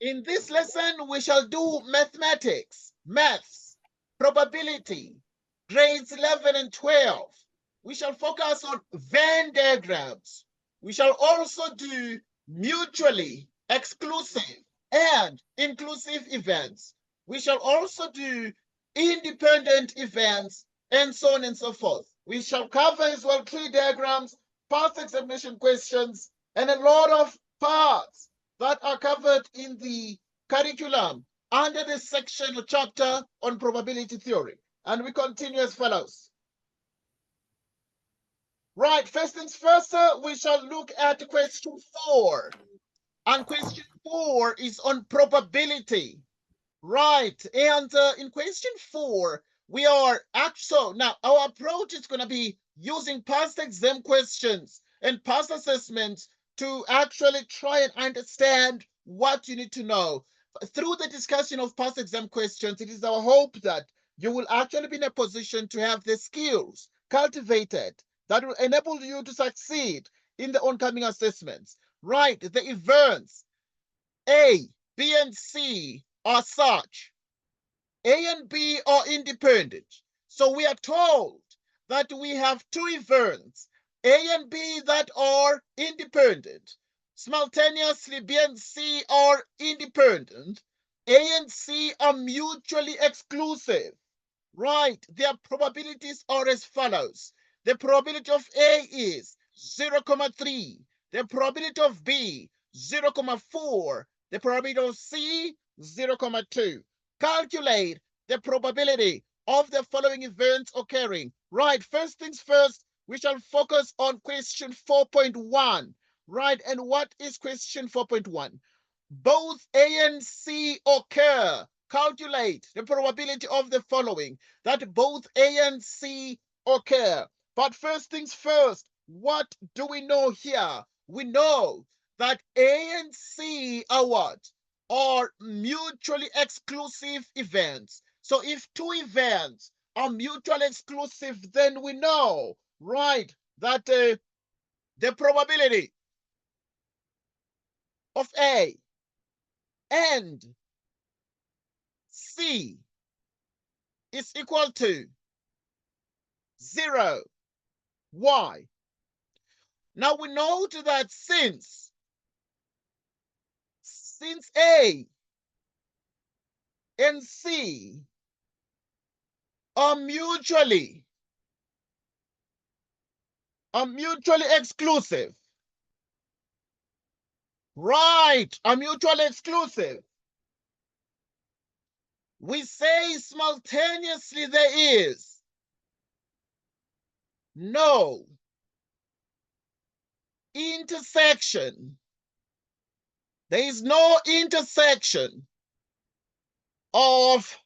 In this lesson, we shall do mathematics, maths, probability, grades 11 and 12. We shall focus on Venn diagrams. We shall also do mutually exclusive and inclusive events. We shall also do independent events and so on and so forth. We shall cover as well tree diagrams, past examination questions, and a lot of parts that are covered in the curriculum under the section or chapter on probability theory. And we continue as follows. Right, first things first, we shall look at question 4. And question 4 is on probability. Right, and in question 4, we are actually, now our approach is going to be using past exam questions and past assessments to actually try and understand what you need to know. Through the discussion of past exam questions, it is our hope that you will actually be in a position to have the skills cultivated that will enable you to succeed in the oncoming assessments. Right, the events A, B, and C are such. A and B are independent. So we are told that we have two events, A and B, that are independent. Simultaneously, B and C are independent. A and C are mutually exclusive. Right, their probabilities are as follows. The probability of A is 0,3. The probability of B, 0,4. The probability of C, 0,2. Calculate the probability of the following events occurring. Right, first things first, we shall focus on question 4.1. Right, and what is question 4.1? Both A and C occur. Calculate the probability of the following, that both A and C occur. But first things first, what do we know here? We know that A and C are what? Are mutually exclusive events. So if two events are mutually exclusive, then we know, right, that the probability of A and C is equal to 0. Why? Now we note that since A and C are mutually exclusive, right, are mutually exclusive, we say simultaneously there is no intersection. There is no intersection of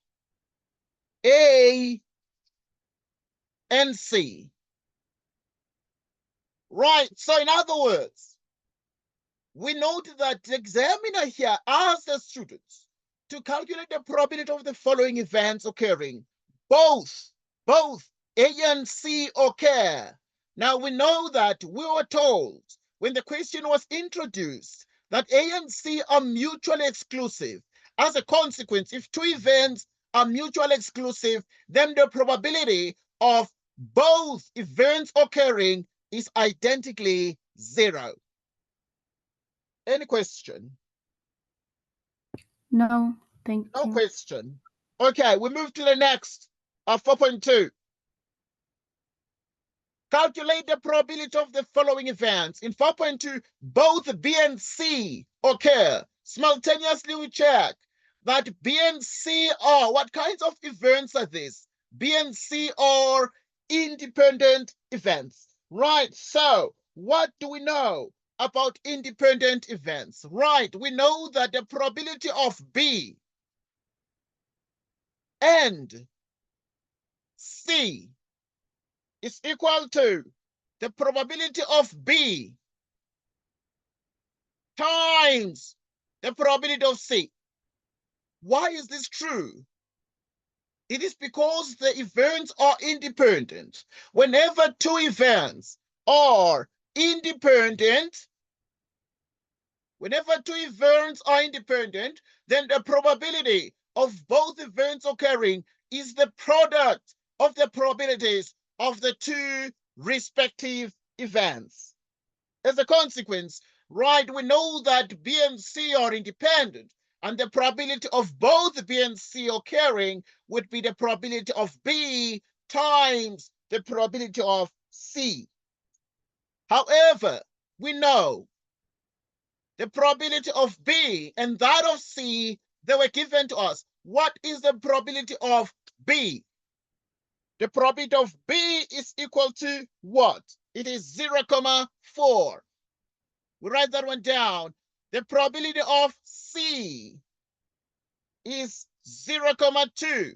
A and C. Right, so in other words, we note that the examiner here asked the students to calculate the probability of the following events occurring. Both A and C occur. Now we know that we were told when the question was introduced that A and C are mutually exclusive. As a consequence, if two events are mutually exclusive, then the probability of both events occurring is identically 0. Any question? No, thank No you. question. Okay, we move to the next, 4.2. Calculate the probability of the following events. In 4.2, both B and C occur. Simultaneously, we check that B and C are, what kinds of events are these? B and C are independent events. Right, so what do we know about independent events? Right, we know that the probability of B and C is equal to the probability of B times the probability of C. Why is this true? It is because the events are independent. Whenever 2 events are independent, Whenever two events are independent, then the probability of both events occurring is the product of the probabilities of the two respective events. As a consequence, right, we know that B and C are independent, and the probability of both B and C occurring would be the probability of B times the probability of C. However, we know the probability of B and that of C, they were given to us. What is the probability of B? The probability of B is equal to what? It is 0,4. We write that one down. The probability of C is 0,2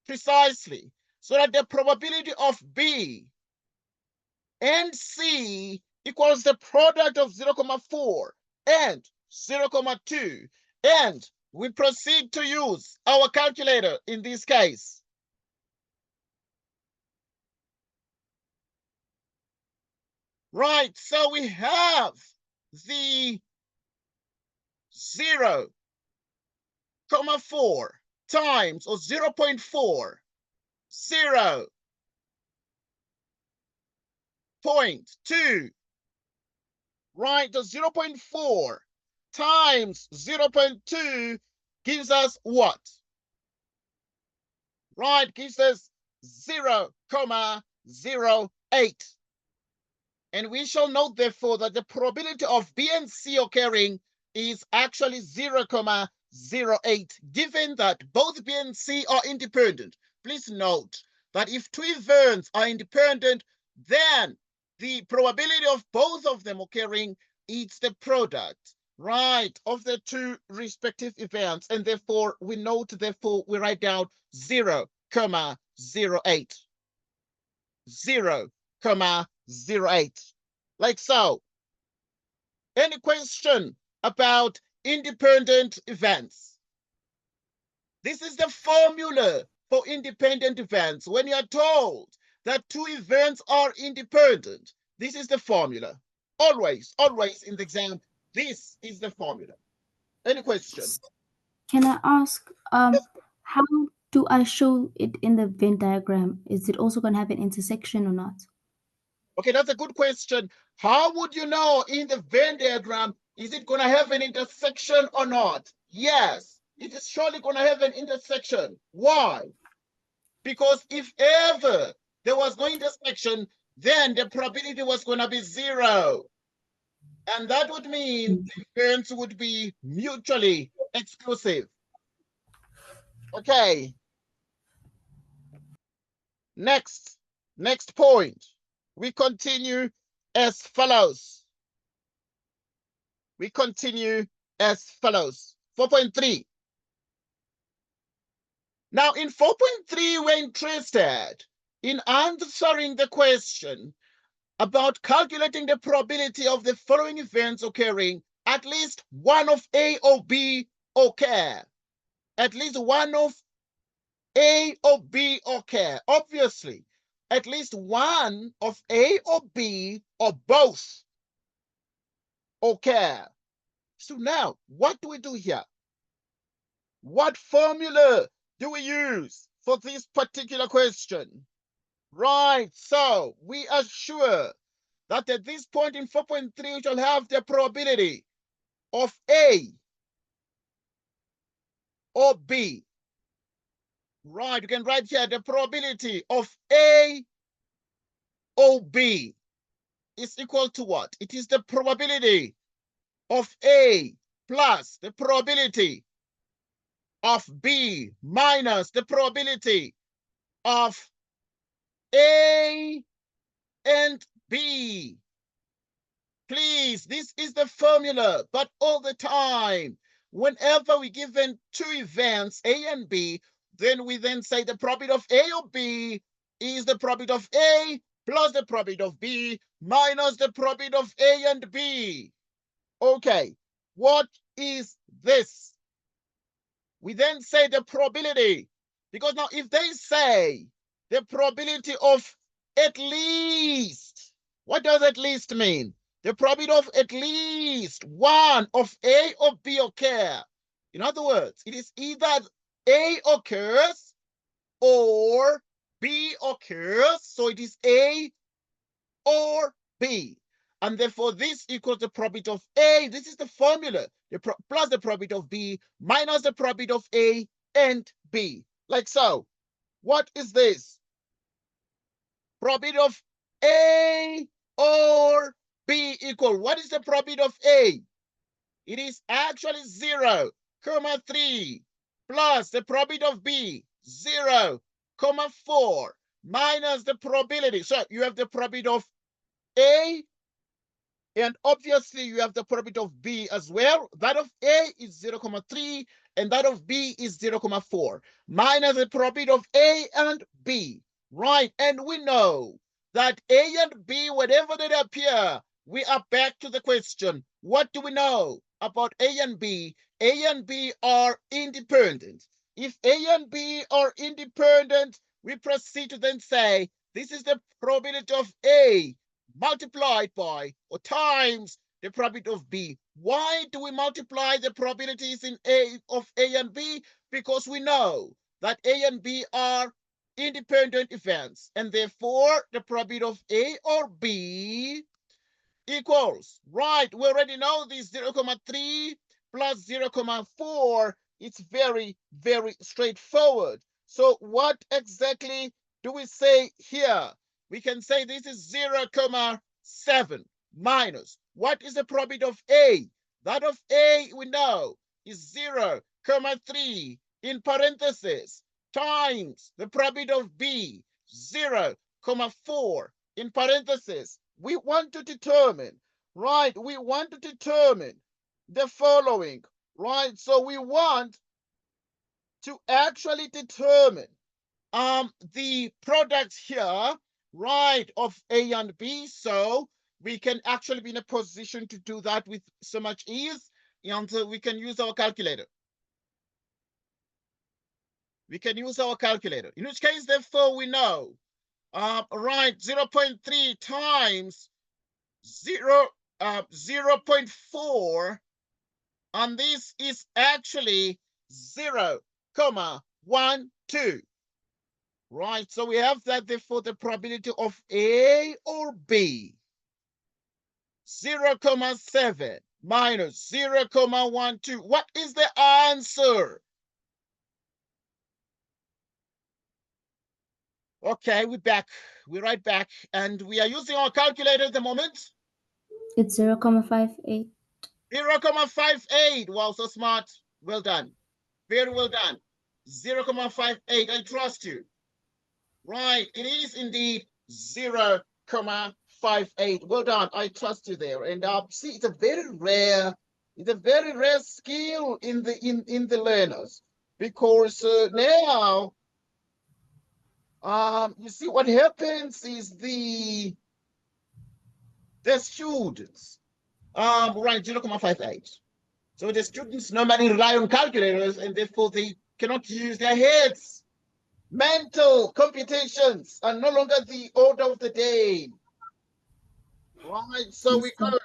precisely. So that the probability of B and C equals the product of 0,4 and 0,2. And we proceed to use our calculator in this case. Right, so we have the 0,4 times, or 0.4, 0.2, right? The 0.4 times 0.2 gives us what? Right, gives us 0,08. And we shall note, therefore, that the probability of B and C occurring is actually 0,08, given that both B and C are independent. Please note that if two events are independent, then the probability of both of them occurring is the product, right, of the two respective events. And therefore, we note, therefore, we write down 0,08. 0,08. Like so. Any question about independent events? This is the formula for independent events. When you are told that two events are independent, this is the formula. Always, always in the exam, this is the formula. Any question? Can I ask, Yes. how do I show it in the Venn diagram? Is it also going to have an intersection or not? Okay, that's a good question. How would you know in the Venn diagram, is it going to have an intersection or not? Yes, it is surely going to have an intersection. Why? Because if ever there was no intersection, then the probability was going to be 0. And that would mean Mm. the events would be mutually exclusive. Okay, next point. We continue as follows. We continue as follows. 4.3. Now, in 4.3, we're interested in answering the question about calculating the probability of the following events occurring. At least one of A or B occur. At least one of A or B occur. Obviously, at least one of A or B or both occur. So now, what do we do here? What formula do we use for this particular question? Right, so we are sure that at this point in 4.3, we shall have the probability of A or B. Right, you can write here the probability of A or B is equal to what? It is the probability of A plus the probability of B minus the probability of A and B. Please, this is the formula, but all the time, whenever we given two events, A and B, then we then say the probability of A or B is the probability of A plus the probability of B minus the probability of A and B. Okay, what is this? We then say the probability, because now if they say the probability of at least, what does at least mean? the probability of at least one of A or B occur. In other words, it is either A occurs or B occurs. So it is A or B. And therefore, this equals the probability of A. This is the formula. Plus the probability of B minus the probability of A and B. Like so. What is this? Probability of A or B equal. What is the probability of A? It is actually 0,3 plus the probability of B, 0,4 minus the probability. So you have the probability of A, and obviously you have the probability of B as well. That of A is 0,3 and that of B is 0,4 minus the probability of A and B. Right, and we know that A and B, whenever they appear, we are back to the question. What do we know about A and B? A and B are independent. If A and B are independent, we proceed to then say this is the probability of A multiplied by or times the probability of B. Why do we multiply the probabilities in A of A and B? Because we know that A and B are independent events, and therefore the probability of A or B equals, right, we already know this 0,3 plus 0,4. It's very, very straightforward. So what exactly do we say here? We can say this is 0,7 minus. What is the probability of A? That of A we know is 0,3 in parentheses times the probability of B, 0,4 in parentheses. We want to determine, right? We want to determine the following, right? So we want to actually determine the products here, right, of A and B. So we can actually be in a position to do that with so much ease, and we can use our calculator. We can use our calculator, in which case, therefore, we know, right, 0.3 times 0.4, and this is actually 0,12. Right, so we have that therefore the probability of A or B, 0,7 minus 0,12. What is the answer? Okay, we're back. We're right back, and we are using our calculator at the moment. It's 0,58. 0,58. Wow, so smart. Well done. Very well done. 0,58. I trust you. Right, it is indeed 0,58. Well done. I trust you there. And see, it's a very rare skill in the learners, because now you see what happens is the students right 0,58. So the students normally rely on calculators, and therefore they cannot use their heads. Mental computations are no longer the order of the day. Right, so we go.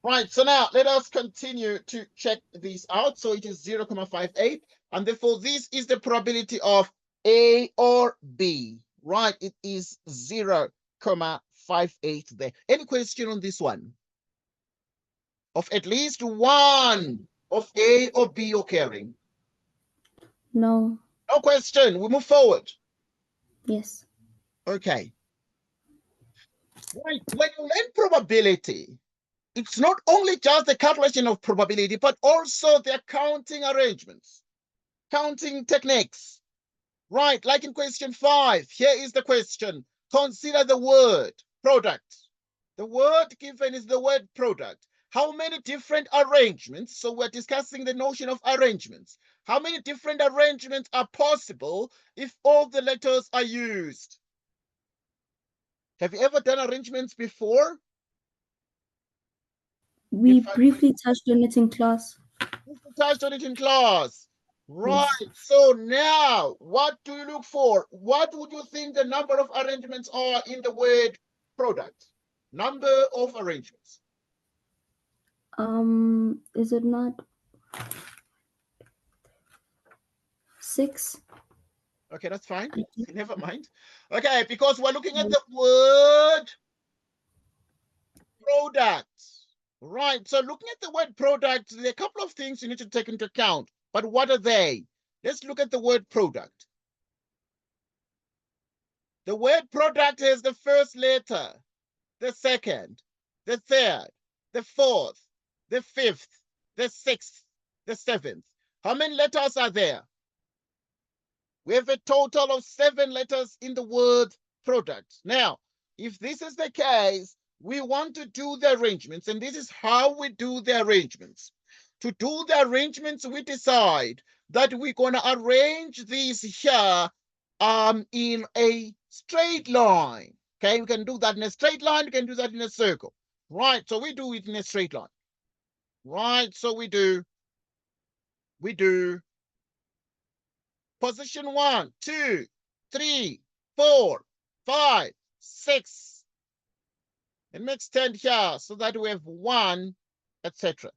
Right, so now let us continue to check these out. So it is 0,58, and therefore this is the probability of A or B. Right, it is 0,58 there. Any question on this one? Of at least one of A or B occurring? No. No question. We move forward. Yes. Okay. Right, when you learn probability, it's not only just the calculation of probability, but also the accounting arrangements, counting techniques. Right, like in question 5, here is the question. Consider the word product. The word given is the word product. How many different arrangements? So we're discussing the notion of arrangements. How many different arrangements are possible if all the letters are used? Have you ever done arrangements before? We briefly touched on it in class. Touched on it in class. Right. Yes. So now, what do you look for? What would you think the number of arrangements are in the word product? Number of arrangements. Is it not 6? Okay, that's fine. Never mind. Okay, because we're looking at the word product. Right. So looking at the word product, there are a couple of things you need to take into account. But what are they? Let's look at the word product. The word product has the first letter, the second, the third, the fourth, the fifth, the sixth, the seventh. How many letters are there? We have a total of 7 letters in the word product. Now, if this is the case, we want to do the arrangements, and this is how we do the arrangements. To do the arrangements, we decide that we're going to arrange these here in a straight line. Okay, we can do that in a straight line, we can do that in a circle. Right, so we do it in a straight line. Right, so we do position 1, 2, 3, 4, 5, 6. And let's stand here so that we have 1, etc.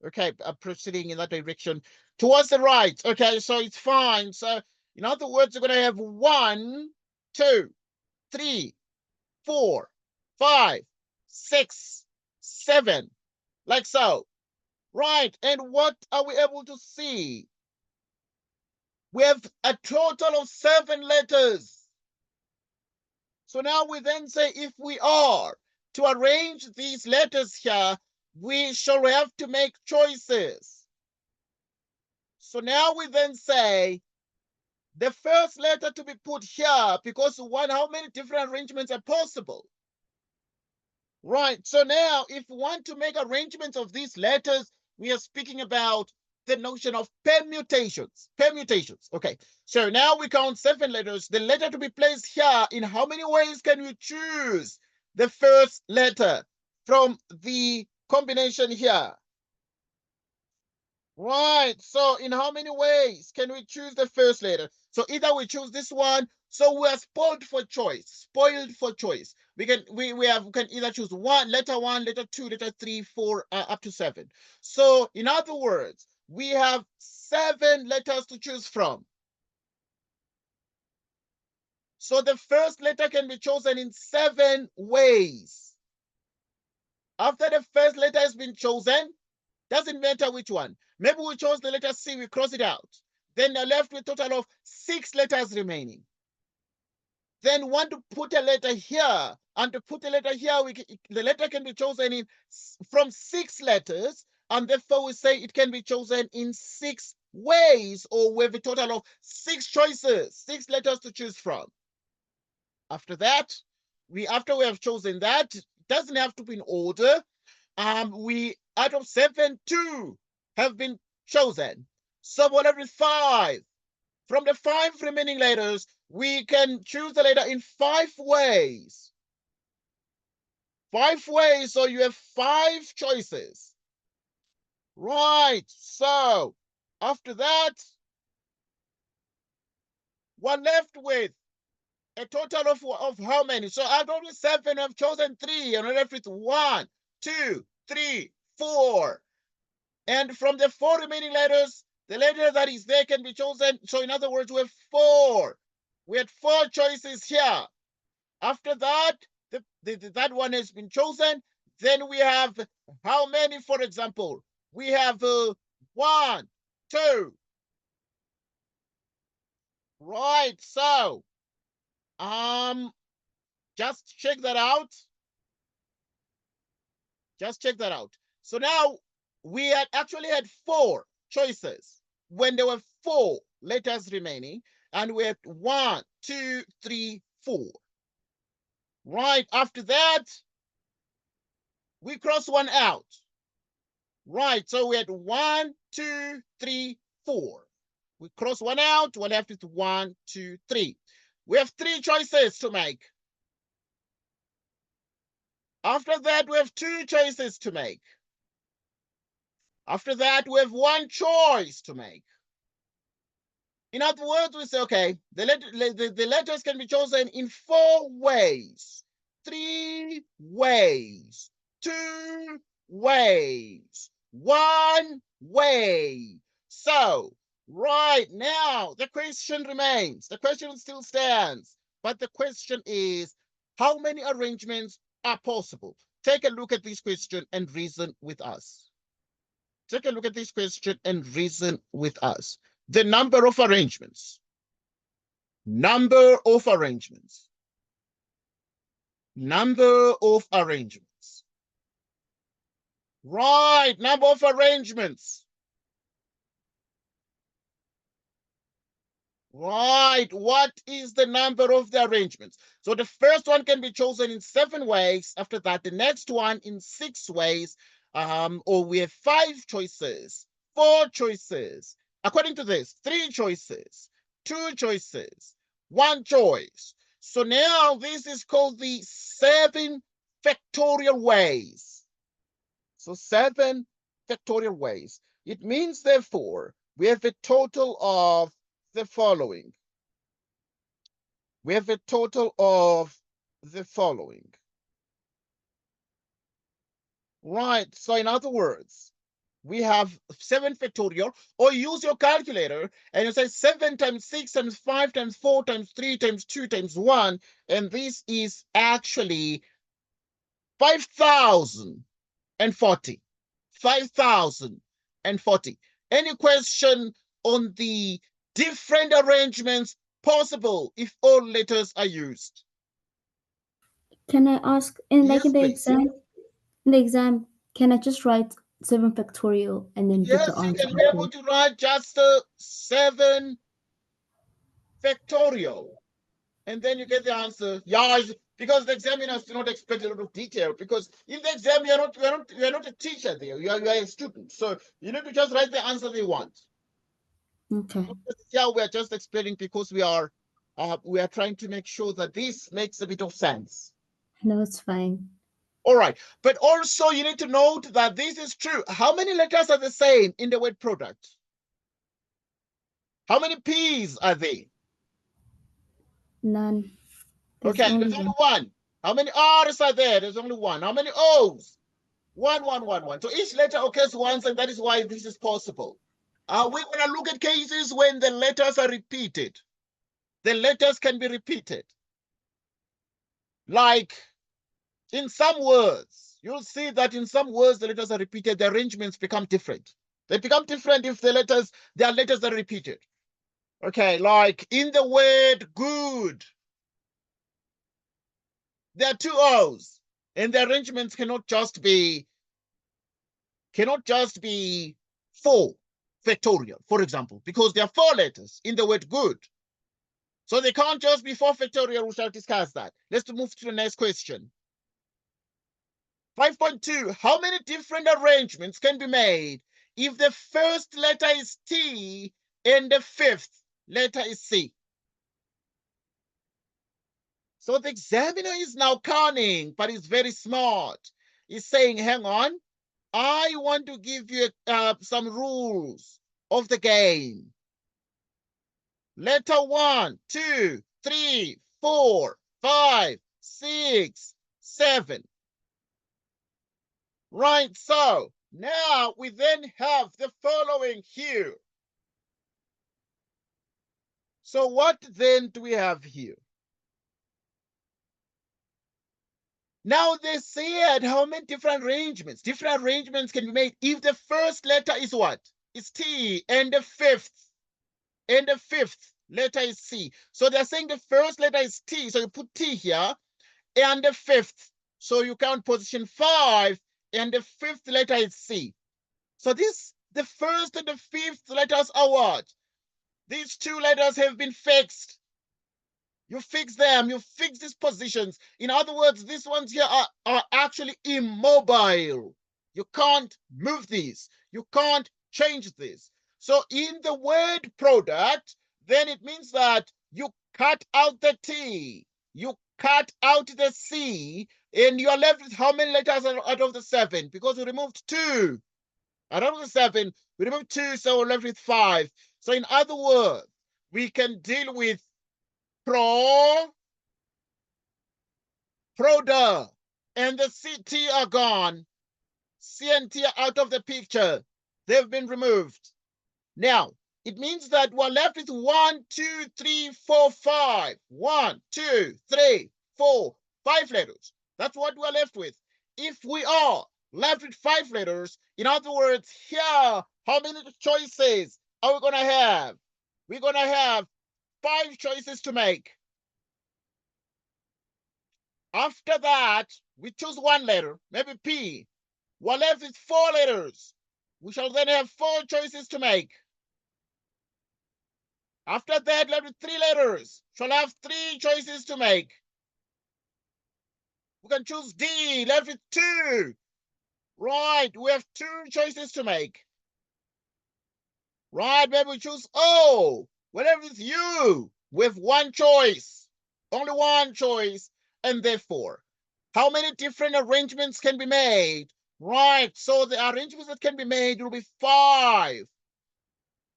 Okay, proceeding in that direction towards the right. Okay, so it's fine. So in other words, we're going to have 1, 2, 3, 4, 5, 6, 7, like so. Right, and what are we able to see? We have a total of 7 letters. So now we then say if we are to arrange these letters here, we shall have to make choices. So now we then say the first letter to be put here, because how many different arrangements are possible? Right, so now if we want to make arrangements of these letters, we are speaking about the notion of permutations. Permutations. Okay, so now we count 7 letters. The letter to be placed here, in how many ways can we choose the first letter from the combination here? Right, so in how many ways can we choose the first letter? So either we choose this one, so we are spoiled for choice. Spoiled for choice. We can either choose letter 1, letter 2, letter 3, 4, up to 7. So in other words, we have 7 letters to choose from. So the first letter can be chosen in 7 ways. After the first letter has been chosen, doesn't matter which one. Maybe we chose the letter C, we cross it out. Then they're left with a total of 6 letters remaining. Then want to put a letter here, and to put a letter here, the letter can be chosen from 6 letters, and therefore we say it can be chosen in 6 ways, or we have a total of 6 choices, 6 letters to choose from. After that, after we have chosen that, it doesn't have to be in order. Out of 7, 2 have been chosen. So what every 5? From the 5 remaining letters, we can choose the letter in 5 ways. 5 ways, so you have 5 choices. Right, so after that, we're left with a total of how many? So out of the 7, I've chosen 3, and we're left with 1, 2, 3, 4. And from the 4 remaining letters, the letter that is there can be chosen. So in other words, we have 4. We had 4 choices here. After that, that one has been chosen. Then we have how many, for example? We have 1, 2. Right, so just check that out. Just check that out. So now we had actually had 4 choices when there were 4 letters remaining, and we had 1, 2, 3, 4. Right after that, we cross one out. Right, so we had 1, 2, 3, 4. We cross one out, we're left with 1, 2, 3. We have 3 choices to make. After that, we have 2 choices to make. After that, we have 1 choice to make. In other words, we say, okay, the letters can be chosen in 4 ways, 3 ways, 2 ways, one way. So, right now, the question remains. The question still stands. But the question is, how many arrangements are possible? Take a look at this question and reason with us. Take a look at this question and reason with us. The number of arrangements. Number of arrangements. Number of arrangements. Right, number of arrangements. Right, what is the number of the arrangements? So the first one can be chosen in 7 ways. After that, the next one in 6 ways. Or we have 5 choices, 4 choices. According to this, 3 choices, 2 choices, 1 choice. So now this is called the 7 factorial ways. So 7 factorial ways. It means, therefore, we have a total of the following. We have a total of the following. Right, so in other words, we have 7 factorial, or use your calculator and you say 7 times 6 times 5 times 4 times 3 times 2 times 1, and this is actually 5,040. 5,040. Any question on the different arrangements possible if all letters are used? Can I ask, in like Yes, please. in the exam, can I just write 7 factorial and then put the Yes, you answer can be able afterwards? to write just 7 factorial, and then you get the answer. Yeah, because the examiners do not expect a lot of detail. Because in the exam, you're not a teacher there. You are a student. So you need to just write the answer they want. Okay, Yeah, we are just explaining because we are trying to make sure that this makes a bit of sense. no, it's fine. All right, but also you need to note that this is true. How many letters are the same in the word product? How many P's are there? None. There's Okay, only there's only one. one. How many R's are there? There's only one. How many O's? One, one, one, one. So each letter occurs once, and that is why this is possible. We're going to look at cases when the letters are repeated. The letters can be repeated. Like in some words, you'll see that in some words the letters are repeated, the arrangements become different. They become different if there are letters that are repeated. Okay, like in the word good, there are 2 O's, and the arrangements cannot just be 4 factorial, for example, because there are 4 letters in the word good. So they can't just be 4 factorial. We shall discuss that. Let's move to the next question. 5.2, how many different arrangements can be made if the first letter is T and the 5th letter is C? So the examiner is now cunning, but he's very smart. He's saying, hang on, I want to give you some rules of the game. Letter 1, 2, 3, 4, 5, 6, 7. Right, so now we then have the following here. So what then do we have here? Now they said how many different arrangements? Different arrangements can be made if the first letter is what? It's T, and the fifth letter is C. So they're saying the first letter is T, so you put T here, and the 5th. So you count position 5, and the 5th letter is C. So the first and the 5th letters are what? These 2 letters have been fixed. You fix them, you fix these positions. In other words, these ones here are actually immobile. You can't move these. You can't change this. So in the word product, then it means that you cut out the T, you cut out the C, and you are left with how many letters out of the 7? Because we removed 2. Out of the 7, we removed 2, so we're left with 5. So in other words, we can deal with proda, and the CT are gone. C and T are out of the picture. They've been removed. Now, it means that we're left with 1, 2, 3, 4, 5. 1, 2, 3, 4, 5 letters. That's what we're left with. If we are left with 5 letters, in other words, here, how many choices are we going to have? We're going to have 5 choices to make. After that, we choose one letter, maybe P. We're left with 4 letters. We shall then have 4 choices to make. After that, left with 3 letters. Shall have 3 choices to make. We can choose D, left with 2. Right, we have 2 choices to make. Right, maybe we choose O. We're left with U. We have 1 choice. Only 1 choice. And therefore, how many different arrangements can be made? Right, so the arrangements that can be made will be 5.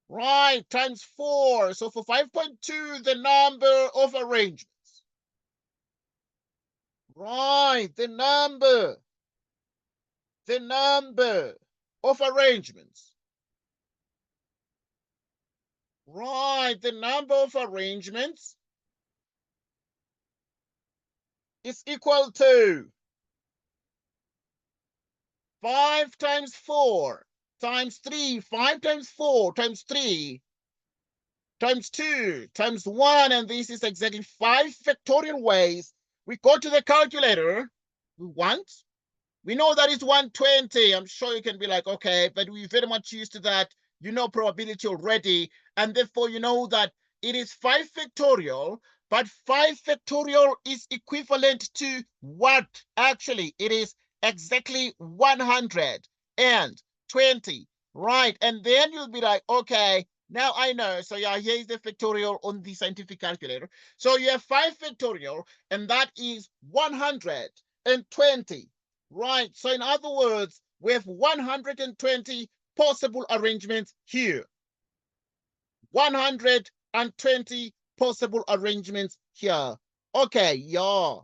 Right, times 4. So for 5.2, the number of arrangements. Right, the number of arrangements. Right, the number of arrangements is equal to 5 times 4 times 3. 5 times 4 times 3 times 2 times 1, and this is exactly 5 factorial ways. We go to the calculator. We know that it's 120. I'm sure you can be like, okay, but we're very much used to that. You know probability already, and therefore you know that it is 5 factorial, but 5 factorial is equivalent to what? Actually, it is exactly 120. Right, and then you'll be like, okay, now I know. So yeah, here is the factorial on the scientific calculator. So you have 5 factorial, and that is 120. Right, so in other words, we have 120 possible arrangements here. 120 possible arrangements here. Okay, yeah.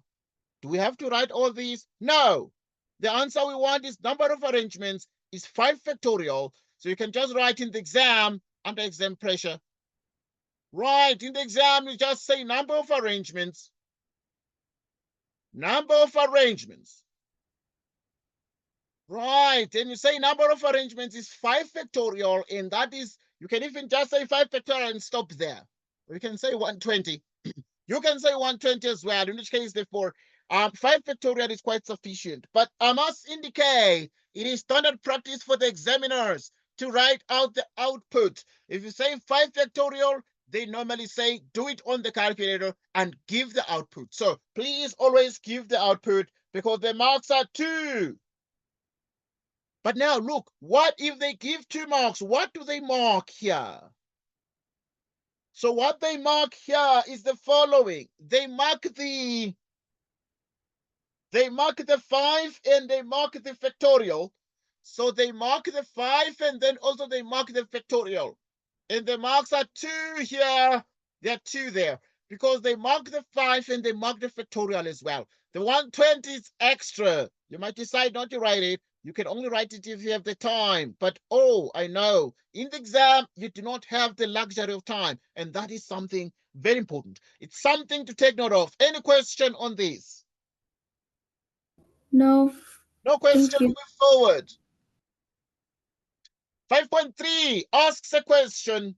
Do we have to write all these? No. The answer we want is number of arrangements is 5 factorial. So you can just write in the exam under exam pressure. Right, in the exam, you just say number of arrangements. Number of arrangements. Right, and you say number of arrangements is 5 factorial, and that is, you can even just say 5 factorial and stop there. Or you can say 120. You can say 120 as well, in which case, therefore, 5 factorial is quite sufficient. But I must indicate it is standard practice for the examiners to write out the output. If you say 5 factorial, they normally say do it on the calculator and give the output. So please always give the output because the marks are 2. But now look, what if they give 2 marks? What do they mark here? So what they mark here is the following. They mark the 5 and they mark the factorial. So they mark the 5 and then also they mark the factorial. And the marks are 2 here. There are 2 there because they mark the 5 and they mark the factorial as well. The 120 is extra. You might decide not to write it. You can only write it if you have the time. But oh, I know, in the exam, you do not have the luxury of time. And that is something very important. It's something to take note of. Any question on this? No, No question, thank you. move forward. 5.3 asks a question.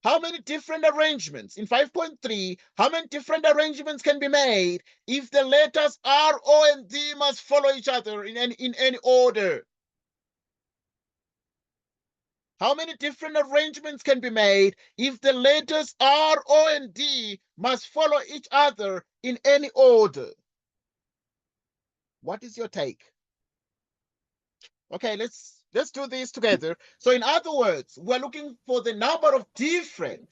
How many different arrangements in 5.3? How many different arrangements can be made if the letters R, O, and D must follow each other in any order? How many different arrangements can be made if the letters R, O, and D must follow each other in any order? What is your take? Okay, let's do this together. So in other words, we're looking for the number of different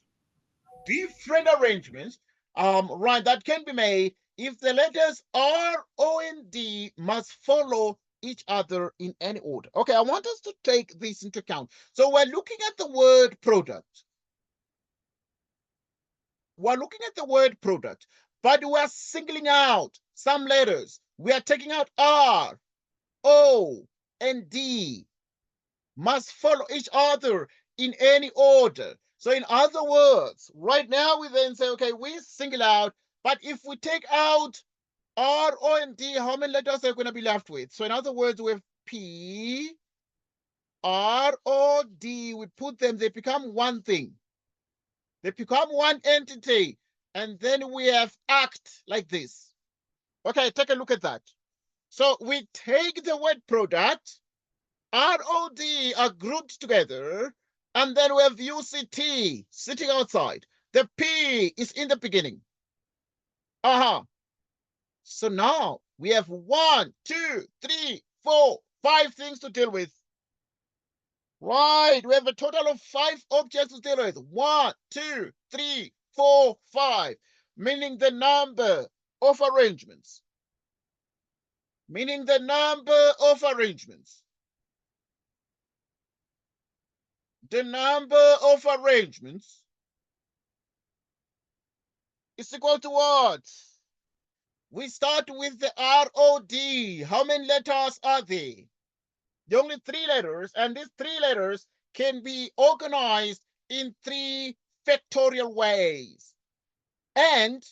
arrangements, right, that can be made if the letters R, O, and D must follow each other in any order. Okay, I want us to take this into account. So we're looking at the word product. We're looking at the word product, but we're singling out some letters. We are taking out R. O, and D must follow each other in any order. So in other words, right now we then say, okay, we single out, but if we take out R, O, and D, how many letters are going to be left with? So in other words, we have P, R, O, D, we put them, they become one thing. They become one entity. And then we have act like this. Okay, take a look at that. So we take the word product, ROD are grouped together, and then we have UCT sitting outside. The P is in the beginning. So now we have 1, 2, 3, 4, 5 things to deal with. Right, we have a total of 5 objects to deal with. 1, 2, 3, 4, 5, meaning the number of arrangements. Meaning the number of arrangements. The number of arrangements is equal to what? We start with the ROD. How many letters are there? There are only 3 letters, and these 3 letters can be organized in 3 factorial ways. And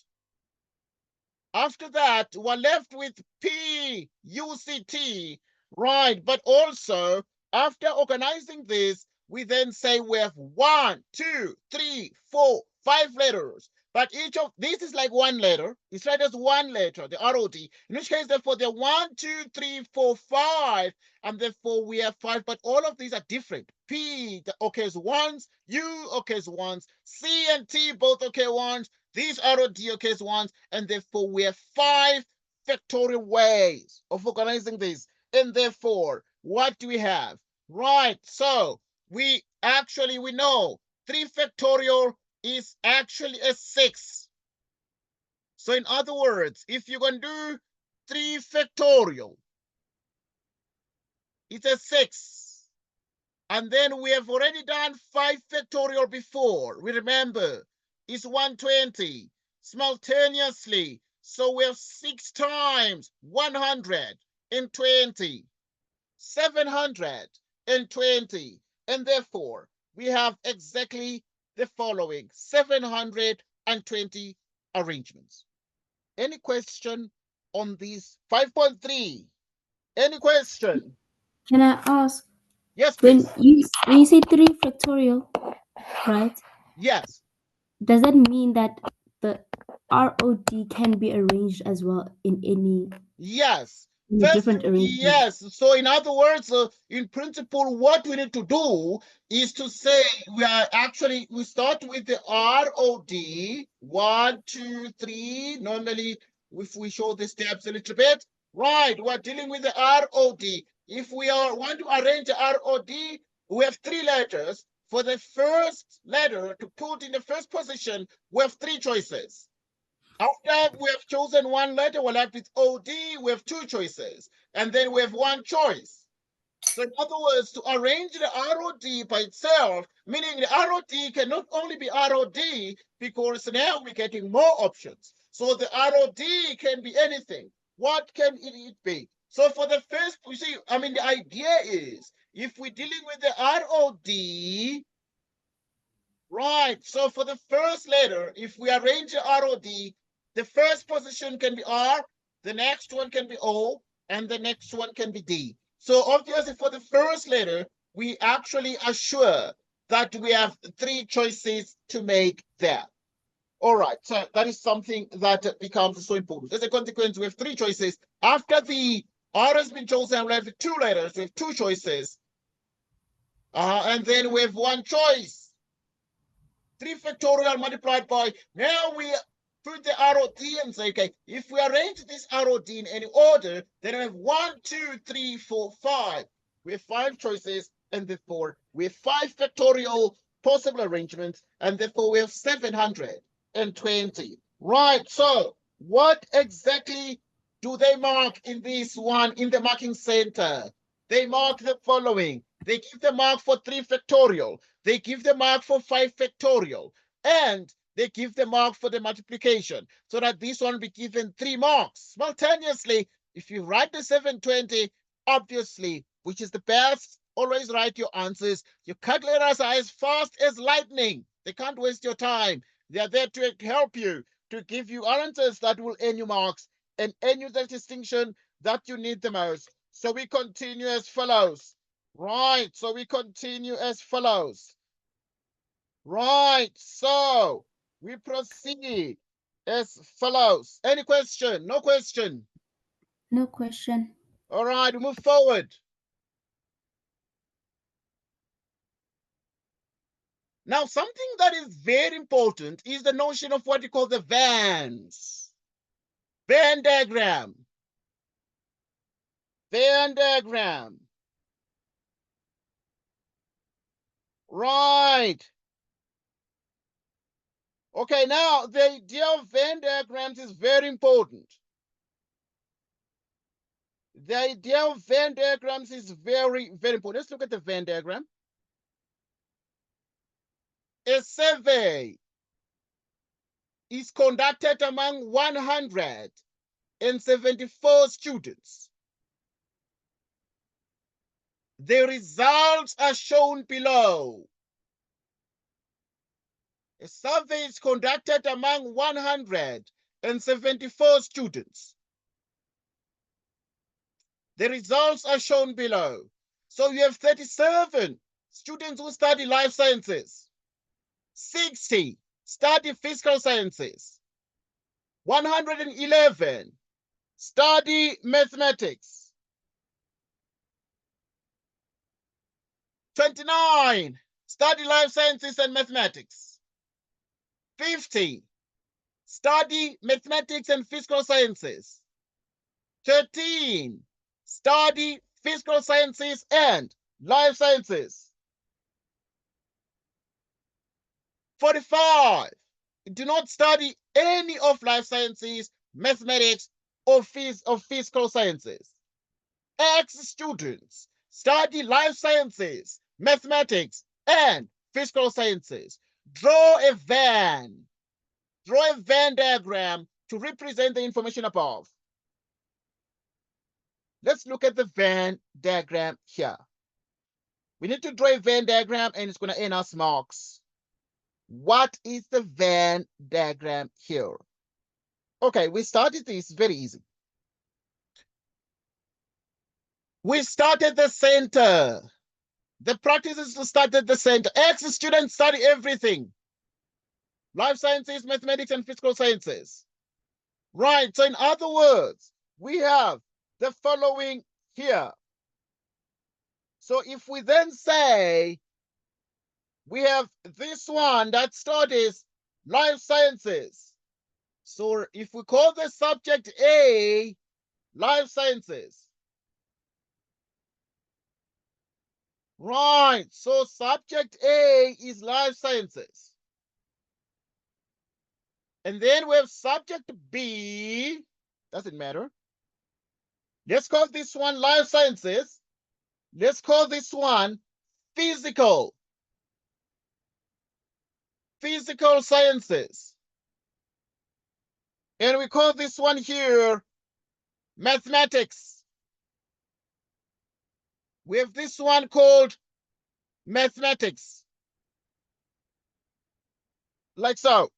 after that, we're left with PUCT, right? But also, after organizing this, we then say we have 1, 2, 3, 4, 5 letters. But each of this is like one letter. It's read as one letter, the ROD. In which case, therefore, they're 1, 2, 3, 4, 5. And therefore, we have 5. But all of these are different. P occurs once, U occurs once, C and T both occur once. These ROD occurs once, and therefore we have 5 factorial ways of organizing this. And therefore, what do we have? Right, so we know 3 factorial is actually a 6. So in other words, if you can do 3 factorial, it's a 6. And then we have already done 5 factorial before. We remember, it's 120 simultaneously. So we have 6 times 120, 720. And therefore, we have exactly the following 720 arrangements. Any question on these 5.3? Any question? Can I ask, Yes, when please. you say 3 factorial, right? Yes. Does that mean that the ROD can be arranged as well in Yes. a First, different arrangement? yes. So, in other words, in principle, what we need to do is to say we start with the ROD 1, 2, 3. Normally, if we show the steps a little bit, right, we're dealing with the ROD. If we want to arrange the ROD, we have 3 letters. For the first letter to put in the first position, we have 3 choices. After we have chosen one letter, we're left with OD. We have 2 choices. And then we have 1 choice. So in other words, to arrange the ROD by itself, meaning the ROD can not only be ROD, because now we're getting more options. So the ROD can be anything. What can it be? So for the first, you see, the idea is, if we're dealing with the ROD, right, so for the first letter, if we arrange the ROD, the first position can be R, the next one can be O, and the next one can be D. So obviously for the first letter, we actually are sure that we have 3 choices to make there. All right, so that is something that becomes so important. As a consequence, we have 3 choices. After the R has been chosen, we have 2 letters, we have 2 choices. And then we have 1 choice. 3 factorial multiplied by, now we put the ROD and say, okay, if we arrange this ROD in any order, then we have 1, 2, 3, 4, 5. We have 5 choices, and therefore we have 5 factorial possible arrangements, and therefore we have 720. Right, so what exactly do they mark in this one in the marking center? They mark the following. They give the mark for 3 factorial. They give the mark for 5 factorial. And they give the mark for the multiplication, so that this one be given 3 marks. Simultaneously, if you write the 720 obviously, which is the best. Always write your answers. Your calculators are as fast as lightning. They can't waste your time. They are there to help you, to give you answers that will earn you marks and earn you the distinction that you need the most. So we continue as follows. Right, so we continue as follows. Right, so we proceed as follows. Any question? No question. No question. All right, we move forward. Now, something that is very important is the notion of what you call the Venns. Venn diagram. Venn diagram. Right. Okay, now the idea of Venn diagrams is very important. The idea of Venn diagrams is very, very important. Let's look at the Venn diagram. A survey is conducted among 174 students. The results are shown below. A survey is conducted among 174 students. The results are shown below. So you have 37 students who study life sciences, 60 study physical sciences, 111 study mathematics, 29 study life sciences and mathematics, 50 study mathematics and physical sciences, 13 study physical sciences and life sciences, 45 do not study any of life sciences, mathematics, or physical sciences. X students study life sciences, mathematics, and physical sciences. Draw a Venn diagram to represent the information above. Let's look at the Venn diagram here. We need to draw a Venn diagram and it's going to earn us marks. What is the Venn diagram here? Okay, we started this very easy. We start at the center. The practice is to start at the center. X students study everything. Life sciences, mathematics, and physical sciences. Right, so in other words, we have the following here. So if we then say we have this one that studies life sciences. So if we call the subject A, life sciences. Right, so subject A is life sciences. And then we have subject B, doesn't matter. Let's call this one life sciences. Let's call this one physical sciences. And we call this one here mathematics. We have this one called mathematics. Like so.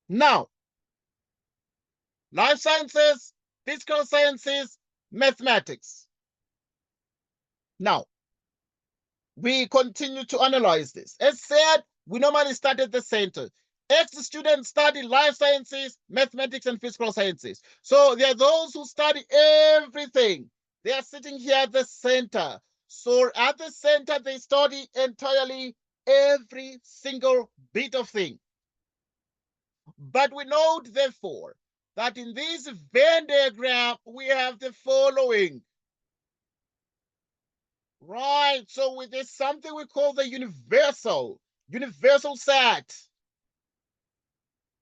Now, life sciences, physical sciences, mathematics. Now, we continue to analyze this. As said, we normally start at the center. X students study life sciences, mathematics, and physical sciences. So there are those who study everything. They are sitting here at the center. So at the center, they study entirely every single bit of thing. But we note, therefore, that in this Venn diagram, we have the following. Right, so there's something we call the universal set.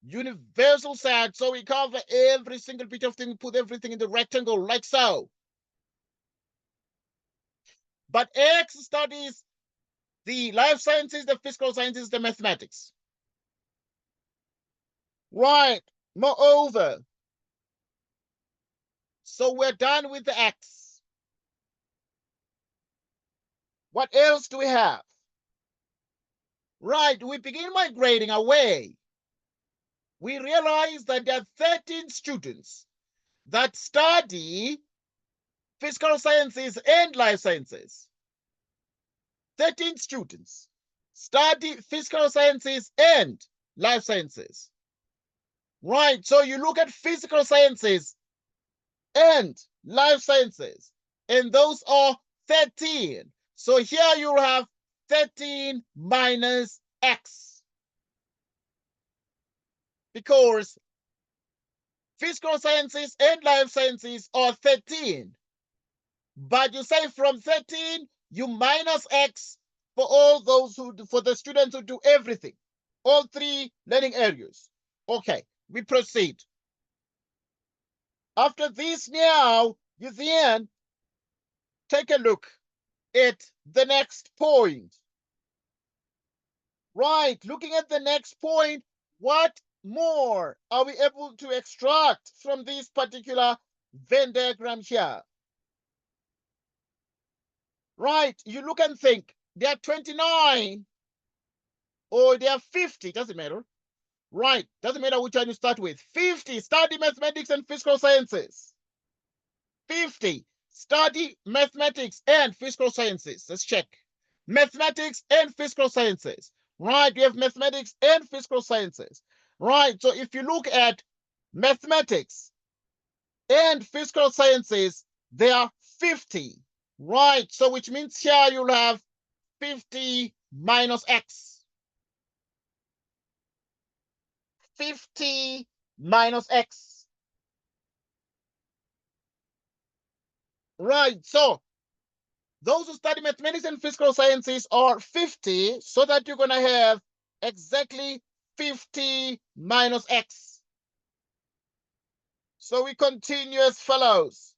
Universal set. So we cover every single bit of thing, put everything in the rectangle like so. But X studies the life sciences, the physical sciences, the mathematics. Right, moreover, So we're done with the X. What else do we have? Right, we begin migrating away. We realize that there are 13 students that study physical sciences and life sciences. 13 students study physical sciences and life sciences. Right, so you look at physical sciences and life sciences, and those are 13. So here you have 13 minus X, because physical sciences and life sciences are 13. But you say from 13, you minus X for all those for the students who do everything, all three learning areas. Okay, we proceed. After this now, you then take a look at the next point. Right, looking at the next point, what more are we able to extract from this particular Venn diagram here? Right, you look and think, there are 29 or there are 50, doesn't matter. Right, doesn't matter which one you start with. 50, study mathematics and physical sciences. 50, study mathematics and physical sciences. Let's check. Mathematics and physical sciences. Right, we have mathematics and physical sciences. Right, so if you look at mathematics and physical sciences, they are 50. Right, so which means here you'll have 50 minus X. 50 minus X. Right, so those who study mathematics and physical sciences are 50, so that you're going to have exactly 50 minus X. So we continue as follows.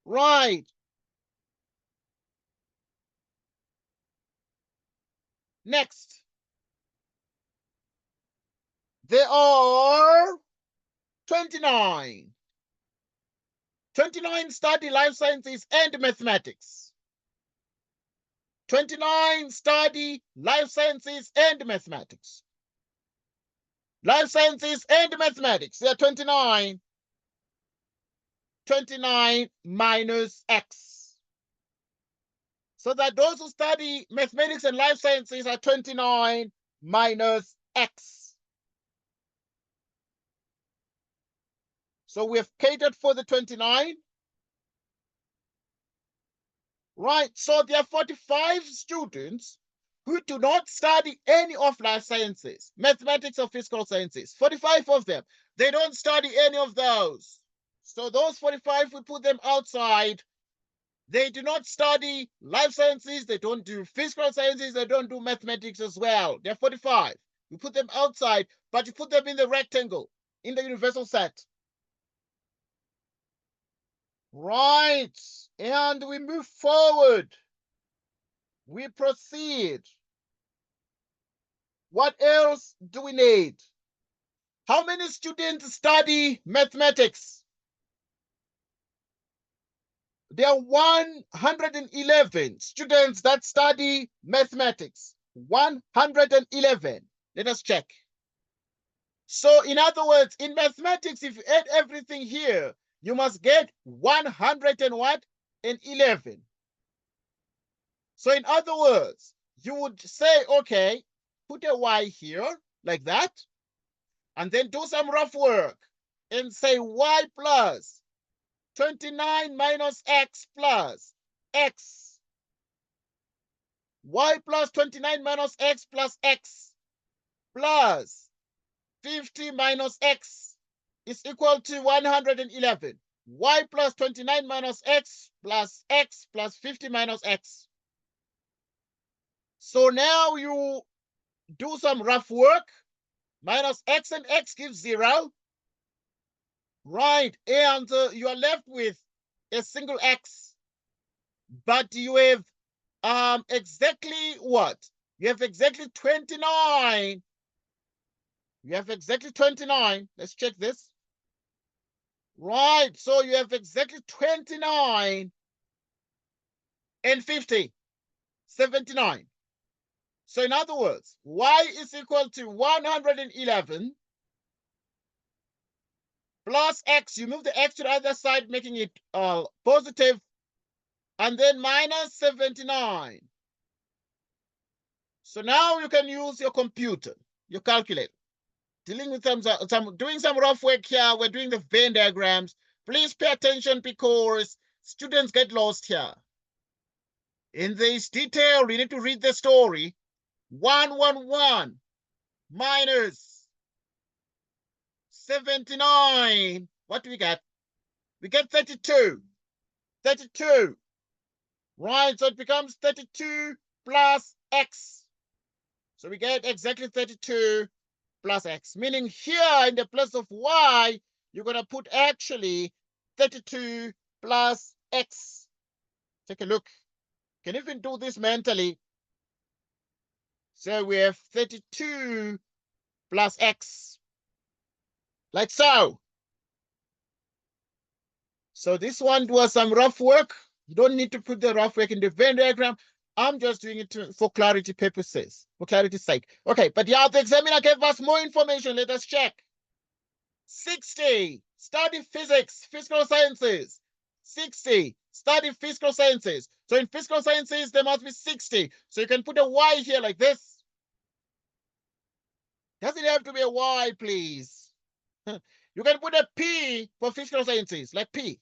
Right. Next. There are 29. 29 study life sciences and mathematics. 29 study life sciences and mathematics. Life sciences and mathematics. There are 29. 29 minus X. So that those who study mathematics and life sciences are 29 minus X. So we have catered for the 29. Right, so there are 45 students who do not study any of life sciences, mathematics or physical sciences. 45 of them. They don't study any of those. So those 45, we put them outside. They do not study life sciences. They don't do physical sciences. They don't do mathematics as well. They're 45. You put them outside, but you put them in the rectangle, in the universal set. Right. And we move forward. We proceed. What else do we need? How many students study mathematics? There are 111 students that study mathematics. 111. Let us check. So in other words, in mathematics, if you add everything here, you must get 100 and what? And 11. So in other words, you would say, okay, put a Y here like that, and then do some rough work and say Y plus 29 minus X plus X. Y plus 29 minus X plus X plus 50 minus X is equal to 111. Y plus 29 minus X plus 50 minus X. So now you do some rough work. Minus X and X gives 0. Right, and you are left with a single X. But you have exactly what? You have exactly 29 You have exactly 29. Let's check this. Right, so you have exactly 29 and 50, 79. So in other words, y is equal to 111 plus x. You move the x to the other side, making it positive, and then minus 79. So now you can use your computer, your calculator. Dealing with doing some rough work here. We're doing the Venn diagrams. Please pay attention because students get lost here. In this detail, you need to read the story. 111 minus 79. What do we get? We get 32. 32. Right, so it becomes 32 plus x. So we get exactly 32 plus x, meaning here in the place of y, you're going to put actually 32 plus x. Take a look. You can even do this mentally. So we have 32 plus x, like so. So this one was some rough work. You don't need to put the rough work in the Venn diagram. I'm just doing it for clarity purposes, for clarity's sake. Okay, but yeah, the examiner gave us more information. Let us check. 60, study physics, physical sciences. 60, study physical sciences. So in physical sciences, there must be 60. So you can put a Y here like this. Doesn't have to be a Y, please. You can put a P for physical sciences, like P.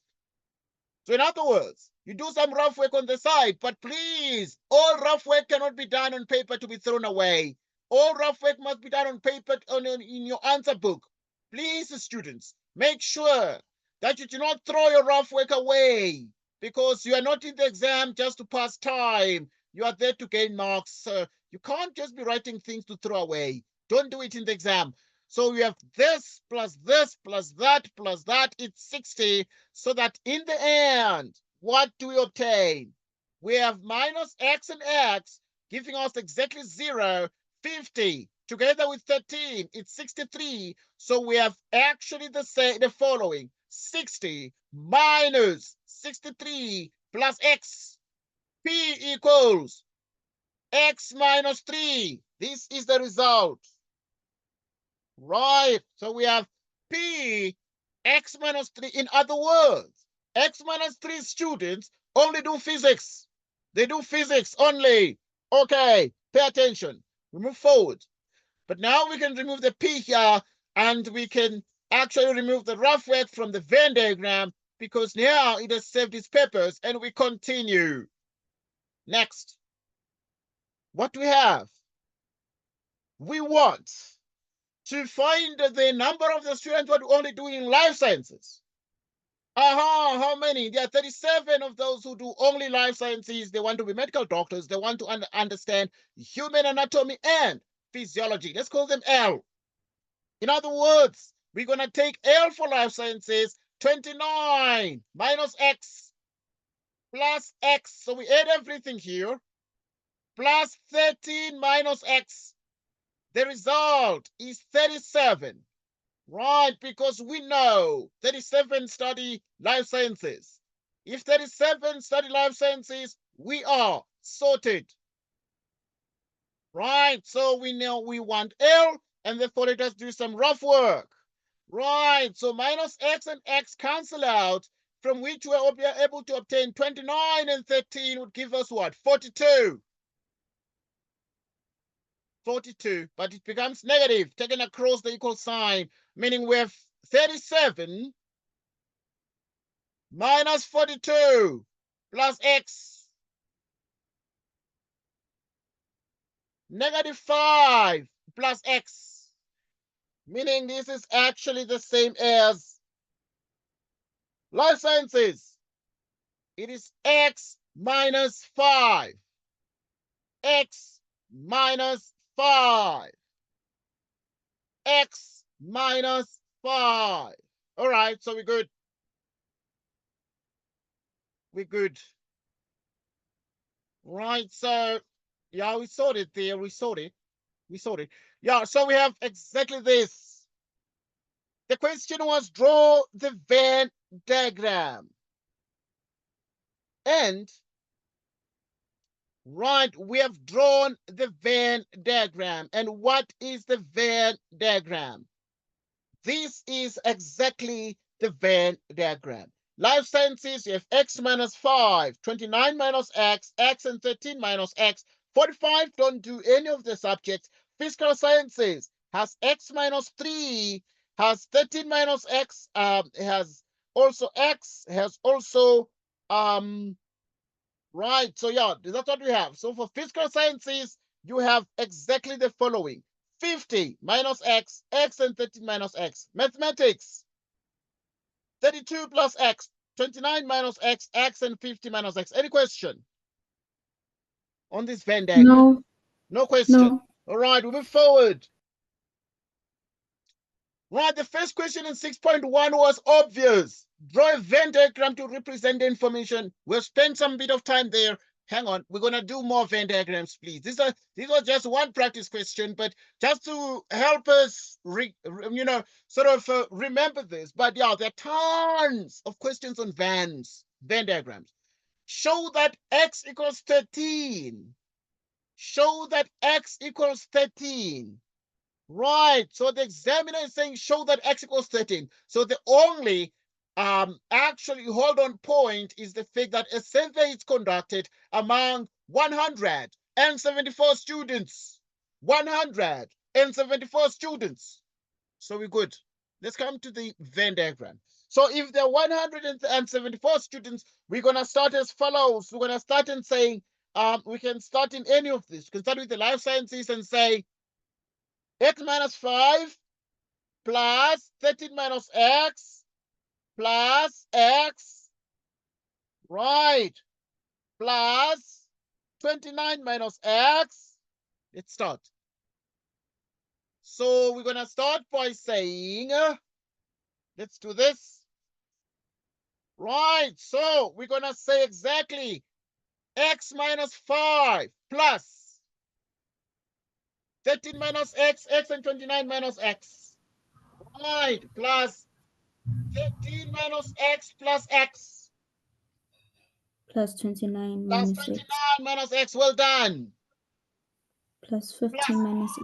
So in other words, you do some rough work on the side, but please, all rough work cannot be done on paper to be thrown away. All rough work must be done on paper in your answer book. Please, students, make sure that you do not throw your rough work away because you are not in the exam just to pass time. You are there to gain marks. You can't just be writing things to throw away. Don't do it in the exam. So we have this plus this plus that plus that. It's 60. So that in the end, what do we obtain? We have minus x and x giving us exactly 0, 50. Together with 13, it's 63. So we have actually the following. 60 minus 63 plus x. P equals x minus 3. This is the result. Right. So we have P x minus 3. In other words, x minus 3 students only do physics. They do physics only. Okay, pay attention. We move forward. But now we can remove the P here and we can actually remove the rough work from the Venn diagram because now it has served its purpose and we continue. Next. What do we have? We want to find the number of the students who are only doing life sciences. How many? There are 37 of those who do only life sciences. They want to be medical doctors. They want to understand human anatomy and physiology. Let's call them L. In other words, we're going to take L for life sciences, 29 minus x plus x. So we add everything here, plus 13 minus x. The result is 37. Right, because we know 37 study life sciences. If 37 study life sciences, we are sorted. Right, so we know we want L, and therefore let us do some rough work. Right, so minus x and x cancel out, from which we are able to obtain 29 and 13 would give us what? 42. 42, but it becomes negative, taken across the equal sign, meaning we have 37 minus 42 plus x, negative 5 plus x, meaning this is actually the same as life sciences. It is x minus 5, x minus 5, x minus 5. All right, so we're good. We're good. Right, so yeah, we sorted there, we sorted. We saw it. Yeah, so we have exactly this. The question was draw the Venn diagram. And, right, we have drawn the Venn diagram. And what is the Venn diagram? This is exactly the Venn diagram. Life sciences, you have x minus 5, 29 minus x, x and 13 minus x. 45 don't do any of the subjects. Physical sciences has x minus 3, has 13 minus x, has also x, has also, right. So yeah, that's what we have. So for physical sciences, you have exactly the following. 50 minus x, x and 13 minus x. Mathematics, 32 plus x, 29 minus x, x and 50 minus x. Any question on this Venn diagram? No, No question. no. All right, we move forward. Right, the first question in 6.1 was obvious. Draw a Venn diagram to represent the information. We'll spend some bit of time there. Hang on, we're gonna do more Venn diagrams, please. This was just one practice question, but just to help us, sort of remember this. But yeah, there are tons of questions on Venn diagrams. Show that x equals 13. Show that x equals 13. Right. So the examiner is saying show that x equals 13. So the only actually hold on point is the fact that a survey is conducted among 174 students. 174 students. So we're good. Let's come to the Venn diagram. So if there are 174 students, we're going to start as follows. We're going to start in saying, we can start in any of this. We can start with the life sciences and say, x minus 5 plus 13 minus x plus x, right, plus 29 minus x. Let's start. So we're going to start by saying, let's do this. Right, so we're going to say exactly x minus 5 plus 13 minus x, x and 29 minus x. Right, plus 13 minus x plus x. Plus 29 Plus minus x. 29 minus x. Well done. Plus Plus, 15 minus x.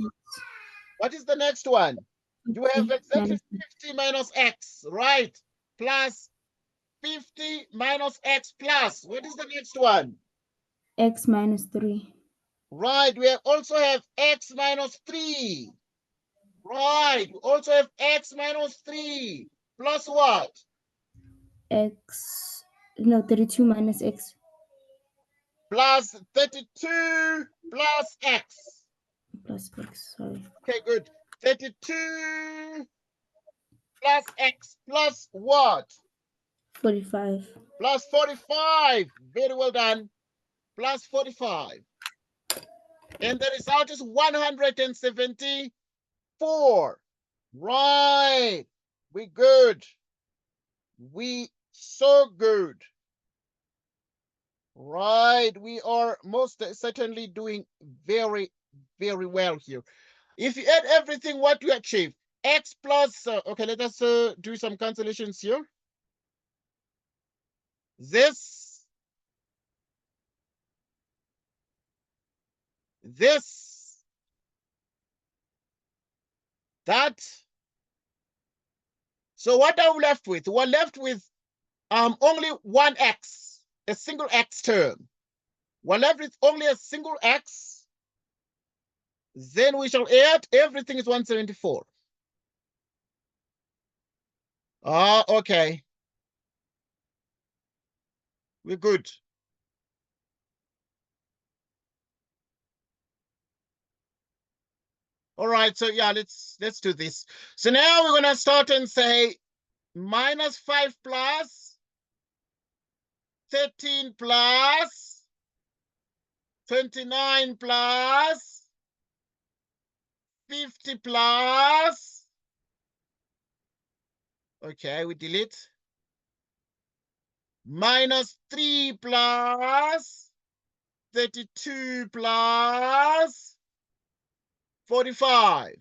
what is the next one? You have 50 exactly minus 50 minus x, right? Plus 50 minus x plus. What is the next one? x minus 3. Right, we also have x minus 3. Right, we also have x minus 3. Plus what? X. No, 32 minus x. Plus 32 plus x. Plus x, sorry. Okay, good. 32 plus x plus what? 45. Plus 45. Very well done. Plus 45. And the result is 174. Right. We good. We so good. Right. We are most certainly doing very, very well here. If you add everything, what you achieve? X plus, okay, let us do some cancellations here. This, that. So what are we left with? We're left with only one x, a single x term. We're left with only a single x. Then we shall add everything is 174. Okay. We're good. All right, so yeah, let's do this. So now we're gonna start and say minus 5 plus 13 plus 29 plus 50 plus. Okay, we delete. Minus 3 plus 32 plus 45,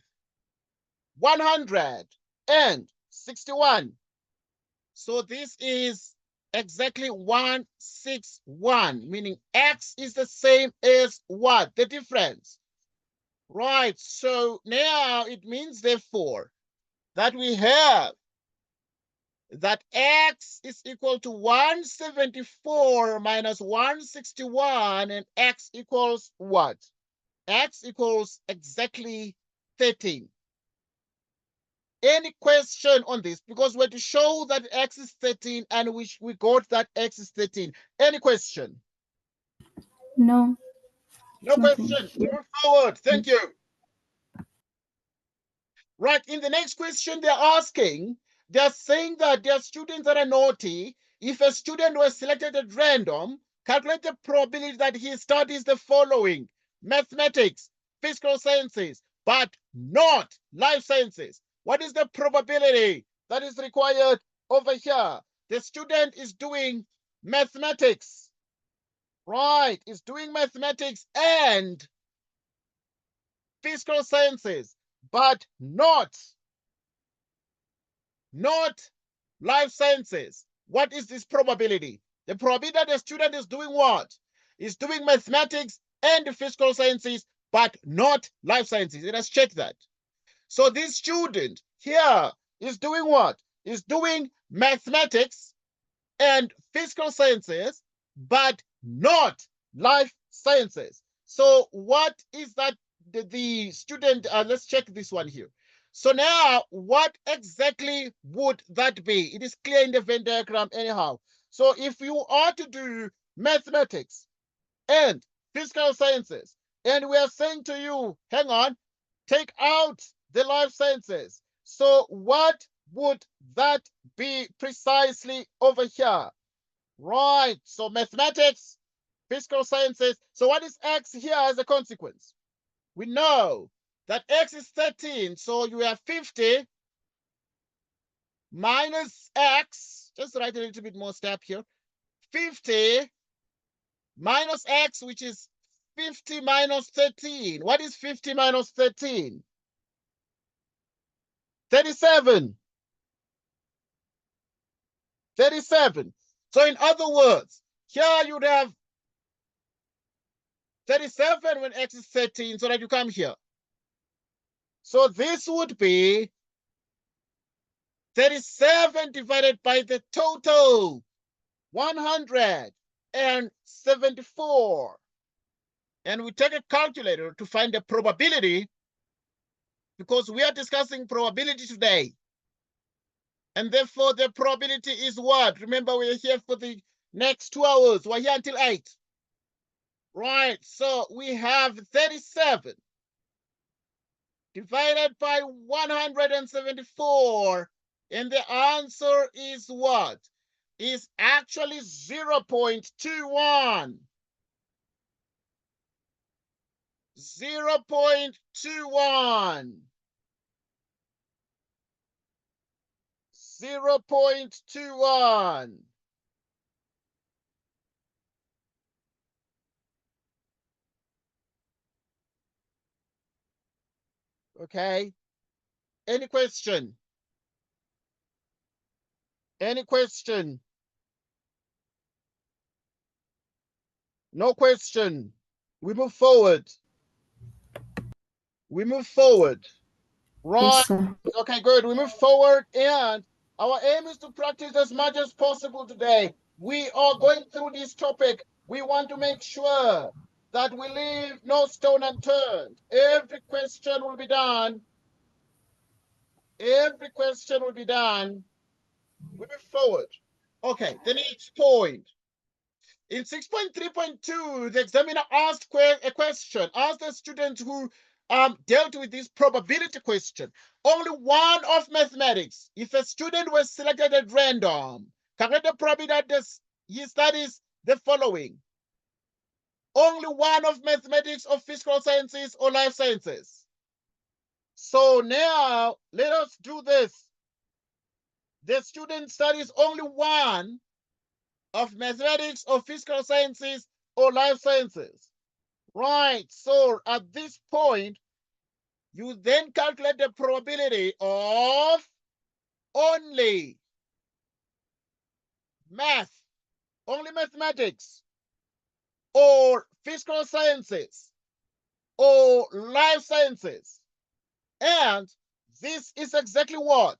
161. So this is exactly 161, meaning x is the same as what? The difference. Right, so now it means therefore that we have that x is equal to 174 minus 161, and x equals what? X equals exactly 13. Any question on this? Because we're to show that x is 13 and we got that x is 13. Any question? No, No nothing. question. We move forward. Thank you. Right, in the next question, they're saying that there are students that are naughty. If a student was selected at random, calculate the probability that he studies the following: mathematics, physical sciences, but not life sciences. What is the probability that is required over here? The student is doing mathematics, right? Is doing mathematics and physical sciences, but not life sciences. What is this probability? The probability that the student is doing what? Is doing mathematics and physical sciences, but not life sciences. Let us check that. So this student here is doing what? Is doing mathematics and physical sciences, but not life sciences. So what is that the student, let's check this one here. So now what exactly would that be? It is clear in the Venn diagram anyhow. So if you are to do mathematics and physical sciences, and we are saying to you, hang on, take out the life sciences. So what would that be precisely over here? Right, so mathematics, physical sciences. So what is x here as a consequence? We know that x is 13, so you have 50 minus x. Just write a little bit more step here. 50 minus x, which is 50 minus 13. What is 50 minus 13? 37. 37. So in other words, here you'd have 37 when x is 13, so that you come here. So this would be 37 divided by the total 174. And we take a calculator to find the probability, because we are discussing probability today. And therefore the probability is what? Remember, we're here for the next 2 hours. We're here until 8. Right, so we have 37 divided by 174. And the answer is what? Is actually 0.21. 0.21. 0.21. Okay. Any question? Any question? No question. We move forward. We move forward. Right. Yes, sir. Okay, good. We move forward, and our aim is to practice as much as possible today. We are going through this topic. We want to make sure that we leave no stone unturned. Every question will be done. Every question will be done. We move forward. Okay, the next point. In 6.3.2, the examiner asked a question, asked the student who dealt with this probability question. Only one of mathematics. If a student was selected at random, calculate the probability that he studies the following. Only one of mathematics or physical sciences or life sciences. So now let us do this. The student studies only one of mathematics or physical sciences or life sciences. Right, so at this point, You then calculate the probability of only math, only mathematics, or physical sciences, or life sciences. And this is exactly what.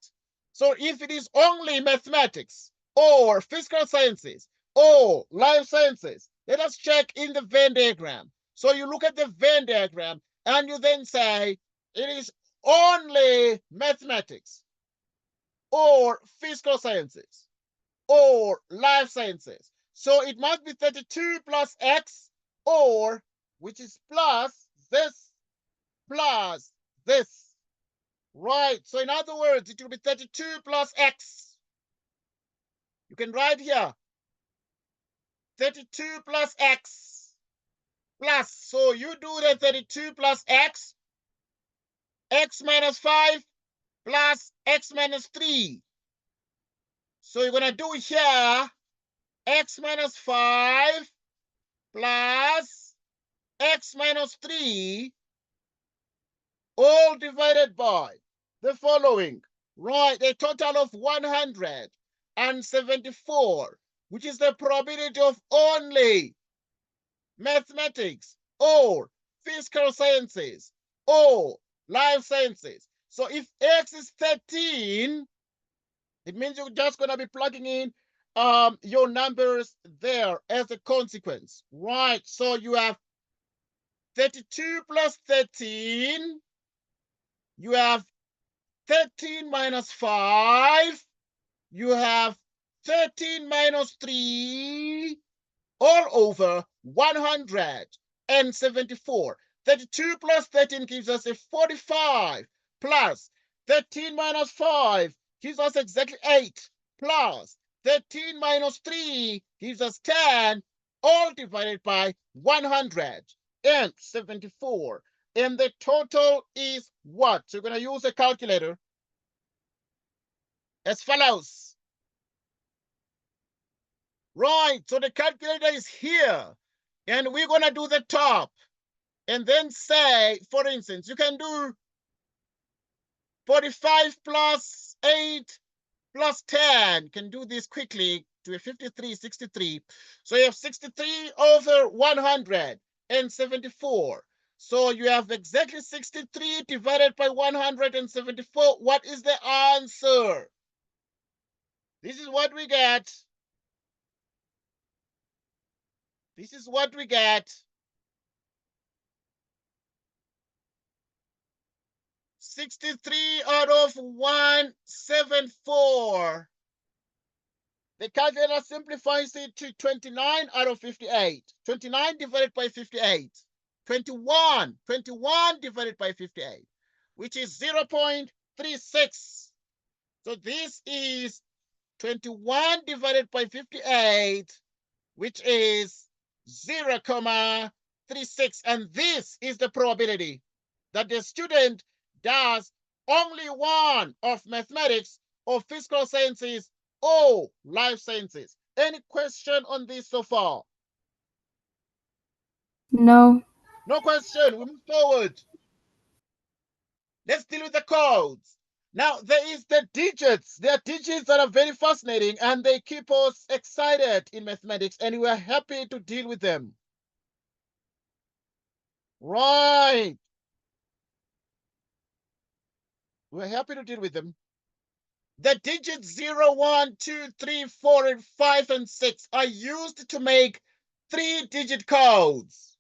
So if it is only mathematics, or physical sciences, or life sciences, let us check in the Venn diagram. So you look at the Venn diagram and you then say it is only mathematics, or physical sciences, or life sciences. So it must be 32 plus x, or which is plus this. Right. So in other words, it will be 32 plus x. You can write here 32 plus x plus. So you do the 32 plus x minus 5 plus x minus 3. So you're going to do here x minus 5 plus x minus 3 all divided by the following. Right, a total of 174, which is the probability of only mathematics or physical sciences or life sciences. So if x is 13, it means you're just going to be plugging in your numbers there as a consequence. Right, so you have 32 plus 13. You have 13 minus 5. You have 13 minus 3 all over 174. 32 plus 13 gives us a 45, plus 13 minus 5 gives us exactly 8, plus 13 minus 3 gives us 10, all divided by 174. And the total is what? So you're going to use a calculator as follows. Right, so the calculator is here, and we're going to do the top, and then say, for instance, you can do 45 plus 8 plus 10. You can do this quickly to a 53, 63. So you have 63 over 174. So you have exactly 63 divided by 174. What is the answer? This is what we get. This is what we get. 63 out of 174. The calculator simplifies it to 29 out of 58. 29 divided by 58. 21. 21 divided by 58, which is 0.36. So this is 21 divided by 58, which is 0.36. And this is the probability that the student does only one of mathematics or physical sciences or life sciences. Any question on this so far? No. No question. We move forward. Let's deal with the codes. Now, there is the digits. There are digits that are very fascinating and they keep us excited in mathematics, and we are happy to deal with them. Right. We're happy to deal with them. The digits 0, 1, 2, 3, 4, and 5, and 6 are used to make 3-digit codes.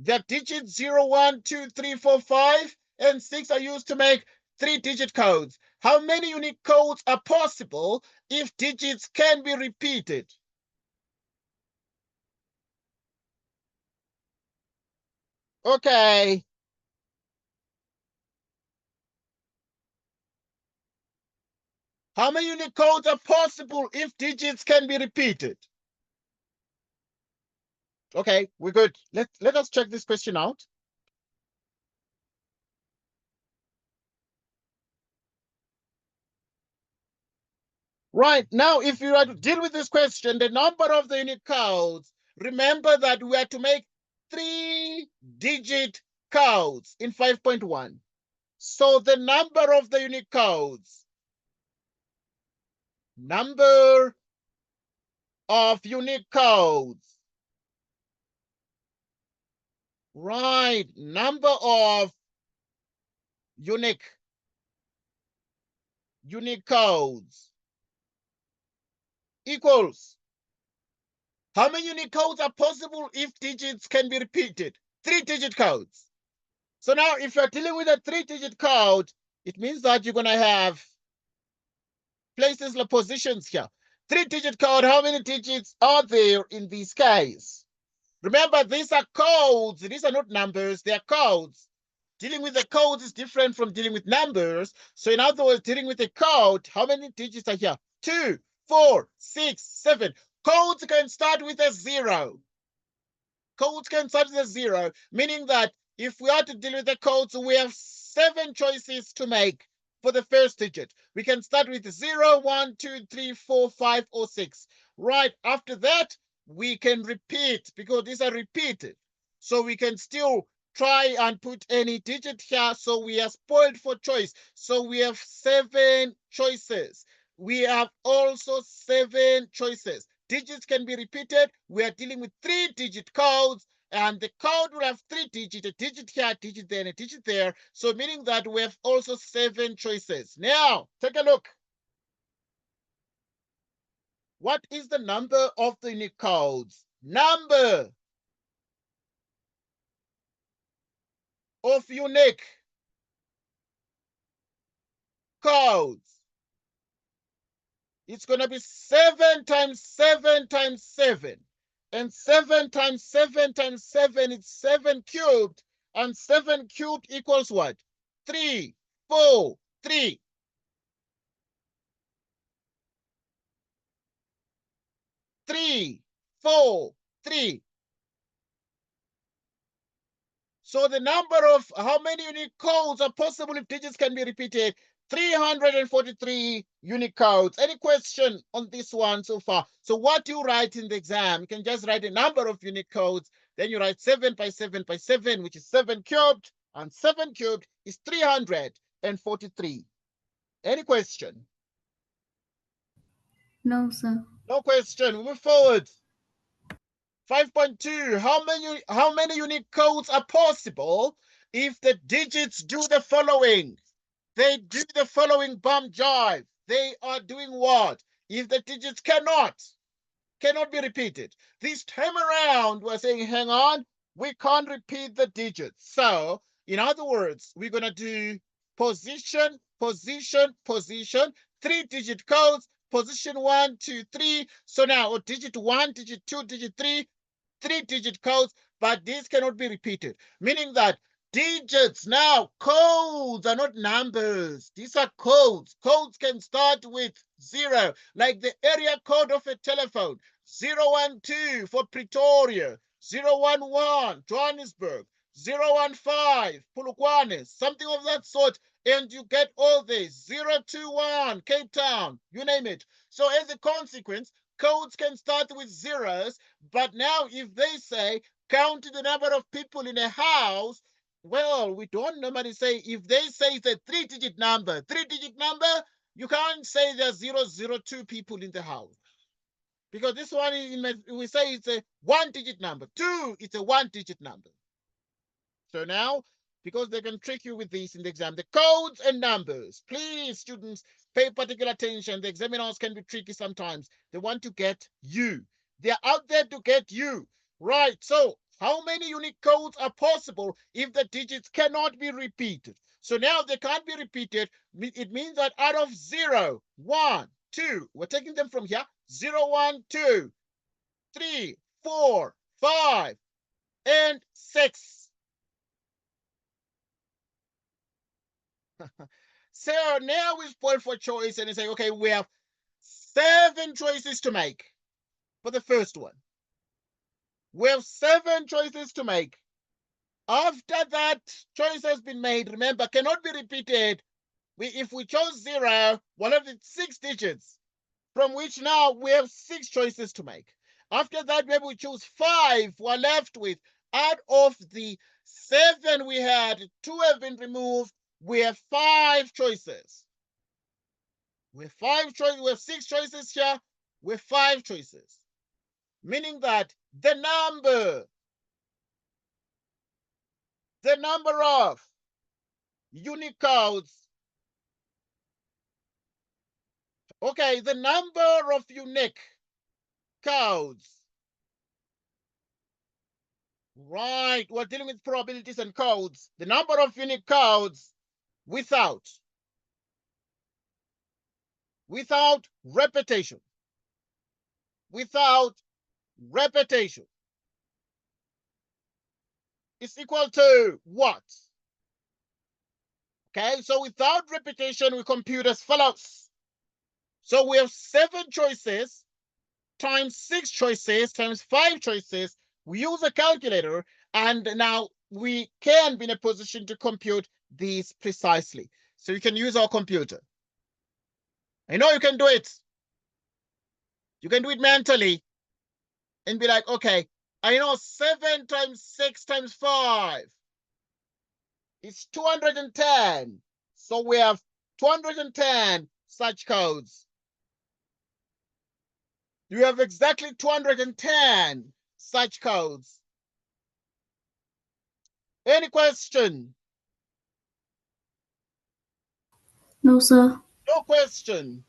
The digits 0, 1, 2, 3, 4, 5, and 6 are used to make 3-digit codes. How many unique codes are possible if digits can be repeated? Okay. How many unique codes are possible if digits can be repeated? Okay, we're good. Let us check this question out. Right, now if you are to deal with this question, the number of the unique codes, remember that we are to make 3-digit codes in 5.1. So the number of the unique codes, number of unique codes, right, number of unique codes equals how many unique codes are possible if digits can be repeated? 3-digit codes. So now if you're dealing with a 3-digit code, it means that you're going to have places like positions here. 3-digit code, how many digits are there in this case? Remember, these are codes. These are not numbers. They are codes. Dealing with the codes is different from dealing with numbers. So in other words, dealing with a code, how many digits are here? 2, 4, 6, 7. Codes can start with a 0. Codes can start with a 0, meaning that if we are to deal with the codes, we have 7 choices to make for the first digit. We can start with 0, 1, 2, 3, 4, 5, or 6. Right after that, we can repeat because these are repeated. So we can still try and put any digit here. So we are spoiled for choice. So we have 7 choices. We have also 7 choices. Digits can be repeated. We are dealing with 3-digit codes, and the code will have 3 digits, a digit here, a digit there, and a digit there. So meaning that we have also 7 choices. Now, take a look. What is the number of the unique codes? Number of unique codes. It's going to be 7 times 7 times 7. And 7 times 7 times 7 is 7 cubed. And 7 cubed equals what? 3, 4, 3. 3, 4, 3. So the number of how many unique codes are possible if digits can be repeated? 343 unique codes. Any question on this one so far? So what you write in the exam, you can just write a number of unique codes. Then you write 7 by 7 by 7, which is 7 cubed. And 7 cubed is 343. Any question? No, sir. No question. We move forward. 5.2, how many unique codes are possible if the digits do the following? They do the following bump jive. They are doing what? If the digits cannot be repeated. This time around, we're saying, hang on, we can't repeat the digits. So, in other words, we're going to do position, position, position, 3-digit codes, position 1, 2, 3. So now, digit 1, digit 2, digit 3, 3-digit codes, but these cannot be repeated, meaning that digits now, codes are not numbers. These are codes. Codes can start with 0, like the area code of a telephone. 012 for Pretoria, 011 Johannesburg, 015 Polokwane, something of that sort. And you get all this. 021 Cape Town, you name it. So as a consequence, codes can start with zeros, but now if they say count the number of people in a house, well, we don't normally say, if they say it's a 3-digit number, you can't say there's 002 people in the house. Because this one, we say it's a 1-digit number. 2, it's a 1-digit number. So now, because they can trick you with this in the exam, the codes and numbers, please, students, pay particular attention. The examiners can be tricky sometimes. They want to get you. They're out there to get you. Right, so how many unique codes are possible if the digits cannot be repeated? So now they can't be repeated. It means that out of 0, 1, 2, we're taking them from here, 0, 1, 2, 3, 4, 5, and 6. So now we spoil for choice and say, okay, we have 7 choices to make for the first one. We have 7 choices to make. After that choice has been made, remember, cannot be repeated. If we chose 0, we'll have 6 digits, from which now we have 6 choices to make. After that, maybe we choose 5, we're left with, out of the 7 we had, 2 have been removed. We have 5 choices. We have 5 choices. We have 6 choices here. We have 5 choices. Meaning that the number of unique codes, okay, the number of unique codes, right, we're dealing with probabilities and codes, the number of unique codes without repetition, without repetition is equal to what? Okay, so without repetition, we compute as follows. So we have 7 choices times 6 choices times 5 choices. We use a calculator, and now we can be in a position to compute these precisely. So you can use our computer. I know you can do it. You can do it mentally and be like, okay, I know 7 times 6 times 5 is 210. So we have 210 such codes. You have exactly 210 such codes. Any question? No, sir. No question.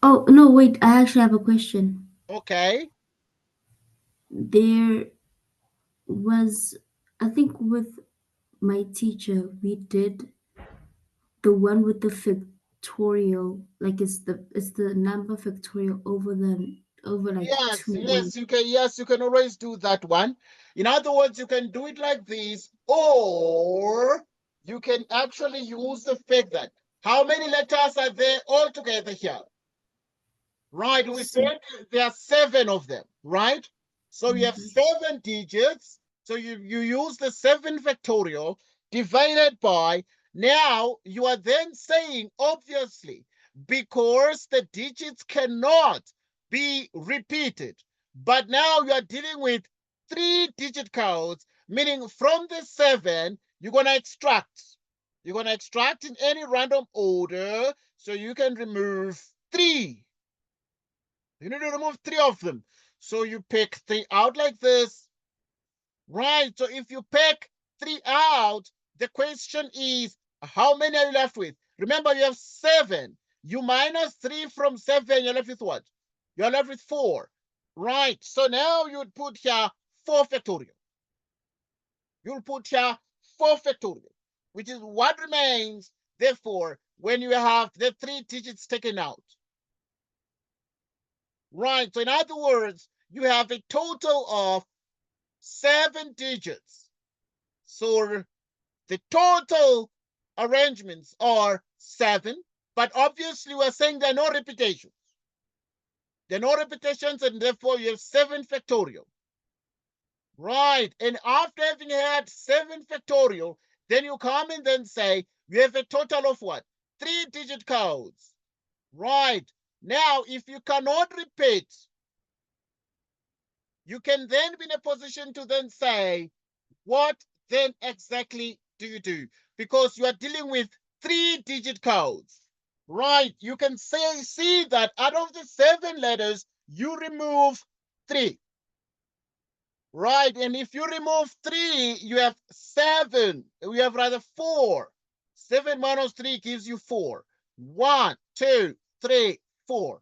Oh, no, wait, I actually have a question. Okay. There was, I think with my teacher, we did the one with the factorial, like it's the number factorial over like Yes, two or yes, you can. Yes, you can always do that one. In other words, you can do it like this, or you can actually use the fact that how many letters are there altogether here? Right, we so. said there are 7 of them, right? So you have Mhm. 7 digits. So you use the 7 factorial divided by, now you are then saying, obviously, because the digits cannot be repeated, but now you are dealing with 3-digit codes, meaning from the 7, you're going to extract. You're going to extract in any random order, so you can remove 3. You need to remove 3 of them. So you pick 3 out like this. Right. So if you pick 3 out, the question is, how many are you left with? Remember, you have 7. You minus 3 from 7, you're left with what? You're left with 4. Right. So now you would put here 4 factorial. You'll put here 4 factorial, which is what remains, therefore, when you have the 3 digits taken out. Right. So in other words, you have a total of 7 digits. So the total arrangements are 7, but obviously we're saying there are no repetitions. There are no repetitions, and therefore you have 7 factorial. Right. And after having had 7 factorial, then you come and then say we have a total of what? 3-digit codes. Right. Now, if you cannot repeat, you can then be in a position to then say, what then exactly do you do? Because you are dealing with 3-digit codes, right? You can see that out of the 7 letters, you remove 3, right? And if you remove 3, you have 7. You have rather 4. 7 minus 3 gives you 4. 1, 2, 3, 4.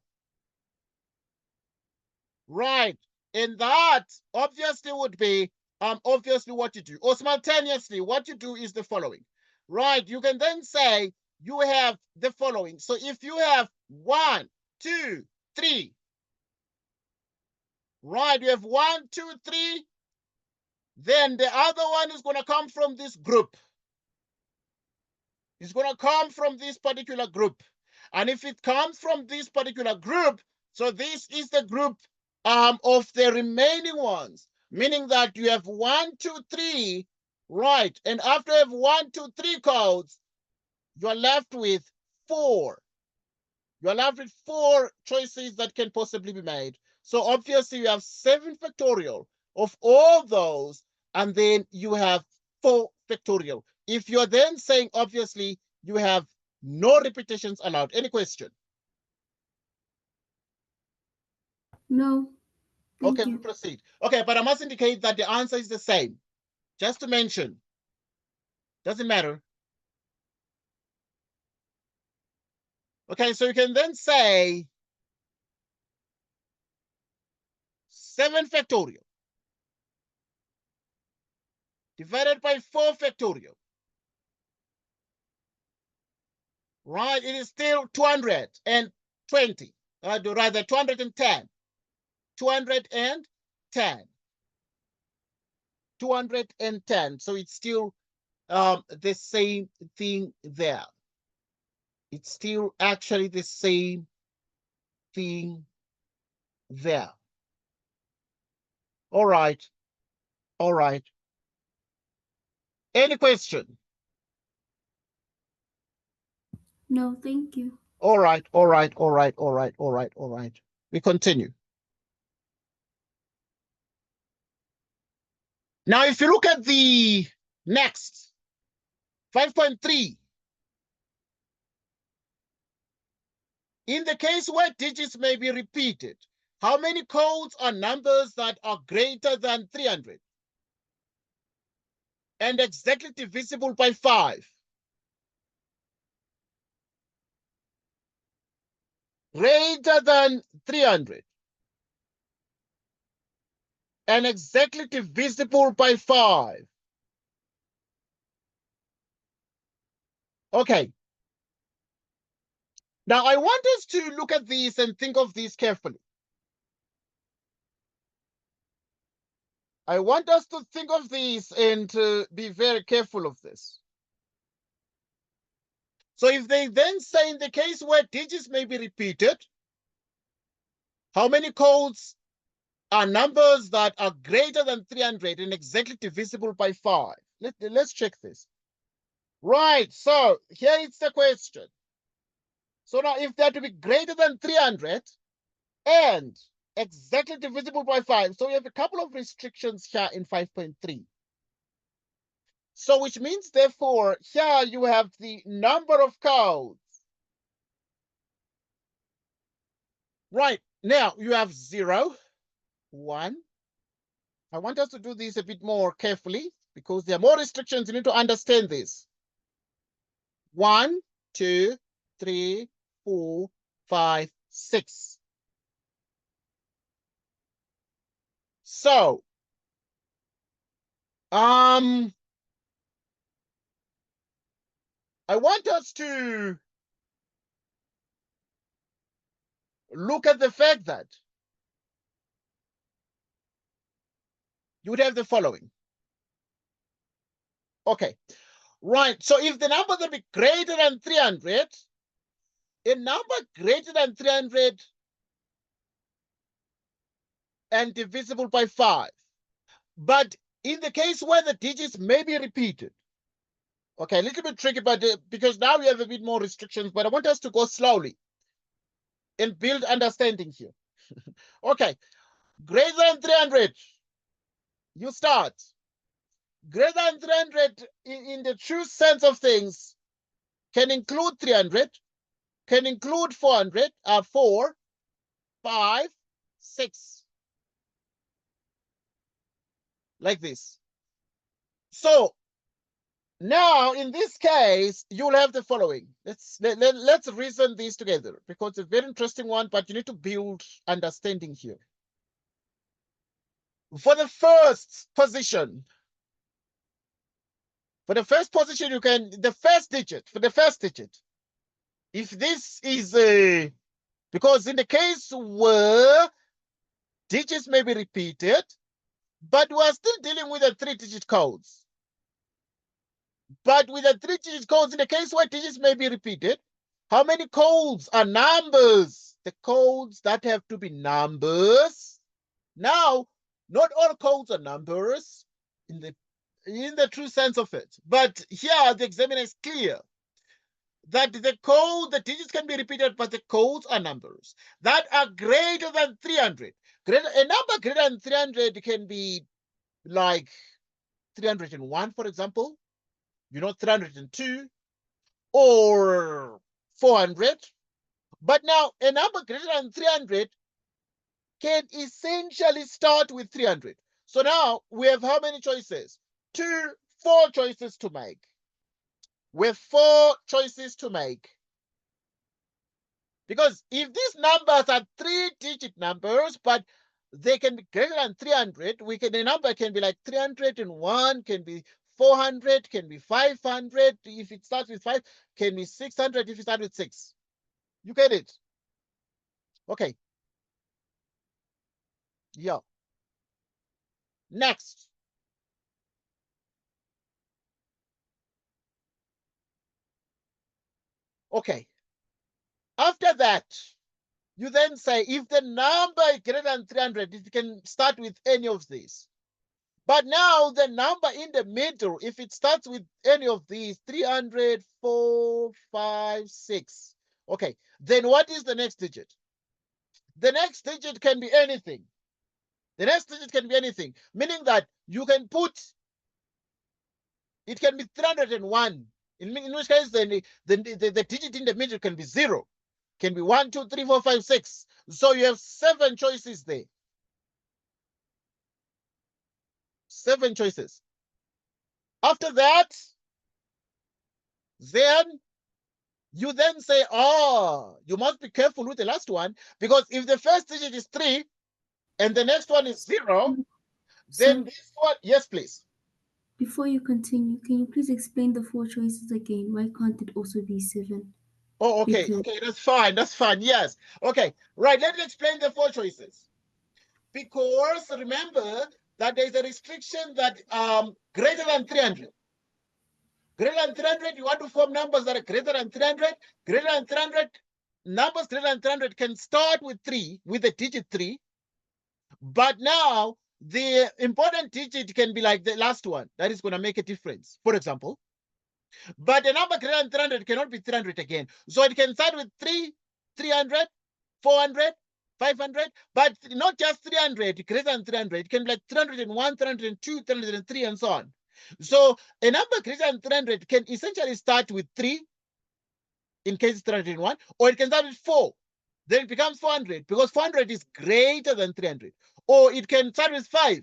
Right. And that obviously would be obviously what you do. Or simultaneously, what you do is the following. Right. You can then say you have the following. So if you have 1, 2, 3, right, you have 1, 2, 3, then the other one is going to come from this group. It's going to come from this particular group. And if it comes from this particular group, so this is the group of the remaining ones, meaning that you have 1, 2, 3, right? And after you have 1, 2, 3 codes, you're left with 4. You're left with 4 choices that can possibly be made. So obviously you have 7 factorial of all those, and then you have 4 factorial. If you're then saying, obviously, you have no repetitions allowed. Any question? No, Okay, thank we you. proceed. Okay, but I must indicate that the answer is the same. Just to mention. Doesn't matter. Okay, so you can then say 7 factorial divided by 4 factorial. Right? It is still 220. Rather, 210. 210. 210. So it's still the same thing there. It's still actually the same thing there. All right. All right. Any question? No, thank you. All right. All right. All right. All right. All right. All right. We continue. Now, if you look at the next 5.3, in the case where digits may be repeated, how many codes or numbers that are greater than 300 and exactly divisible by 5? Greater than 300 and exactly divisible by 5. Okay. Now, I want us to look at these and think of these carefully. I want us to think of these and to be very careful of this. So if they then say in the case where digits may be repeated, how many codes are numbers that are greater than 300 and exactly divisible by 5? Let's check this. Right, so here is the question. So now if they're to be greater than 300 and exactly divisible by 5, so we have a couple of restrictions here in 5.3. So which means, therefore, here you have the number of codes. Right, now you have 0, 1. I want us to do this a bit more carefully because there are more restrictions. You need to understand this. 1, 2, 3, 4, 5, 6. So, I want us to look at the fact that you would have the following. Okay, right. So if the number will be greater than 300, a number greater than 300 and divisible by 5. But in the case where the digits may be repeated, okay, a little bit tricky, but because now we have a bit more restrictions, but I want us to go slowly and build understanding here. Okay, greater than 300, you start. Greater than 300 in the true sense of things can include 300, can include 400, 4, 5, 6. Like this. So now in this case, you'll have the following. Let's reason these together because it's a very interesting one, but you need to build understanding here. For the first position, you can, the first digit, for the first digit, if this is a, because in the case where digits may be repeated, but we're still dealing with the 3-digit codes. But with the 3-digit codes, in the case where digits may be repeated, how many codes are numbers? The codes that have to be numbers. Now, not all codes are numbers in the true sense of it. But here, the examiner is clear that the digits can be repeated, but the codes are numbers that are greater than 300. A number greater than 300 can be like 301, for example, 302, or 400. But now a number greater than 300 can essentially start with 300. So now we have how many choices? Four choices to make. We have 4 choices to make. Because if these numbers are 3-digit numbers, but they can be greater than 300, the number can be like 301, can be 400, can be 500. If it starts with 5, can be 600 if it starts with 6. You get it? Okay. Yeah. Next. Okay. After that, you then say if the number is greater than 300, it can start with any of these. But now the number in the middle, if it starts with any of these, 300, 4, 5, 6. Okay, then what is the next digit? The next digit can be anything. The next digit can be anything, meaning that you can put, it can be 301, in which case then the digit in the middle can be 0, can be 1, 2, 3, 4, 5, 6. So you have 7 choices there. 7 choices. After that, then you then say, oh, you must be careful with the last one, because if the first digit is 3 and the next one is 0, then Sir, this one, yes, please. before you continue, can you please explain the 4 choices again? Why can't it also be 7? Oh, okay, Because okay, that's fine, yes. Okay, right, let me explain the 4 choices. Because remember that there's a restriction that greater than 300. Greater than 300, you want to form numbers that are greater than 300. Greater than 300, numbers greater than 300 can start with 3, with the digit 3. But now the important digit can be like the last one. That is going to make a difference, for example. But the number greater than 300 cannot be 300 again. So it can start with 3, 300, 400, 500, but not just 300, greater than 300. It can be like 301, 302, 303, and so on. So a number greater than 300 can essentially start with 3, in case it's 301, or it can start with 4. Then it becomes 400, because 400 is greater than 300. Or it can start with 5,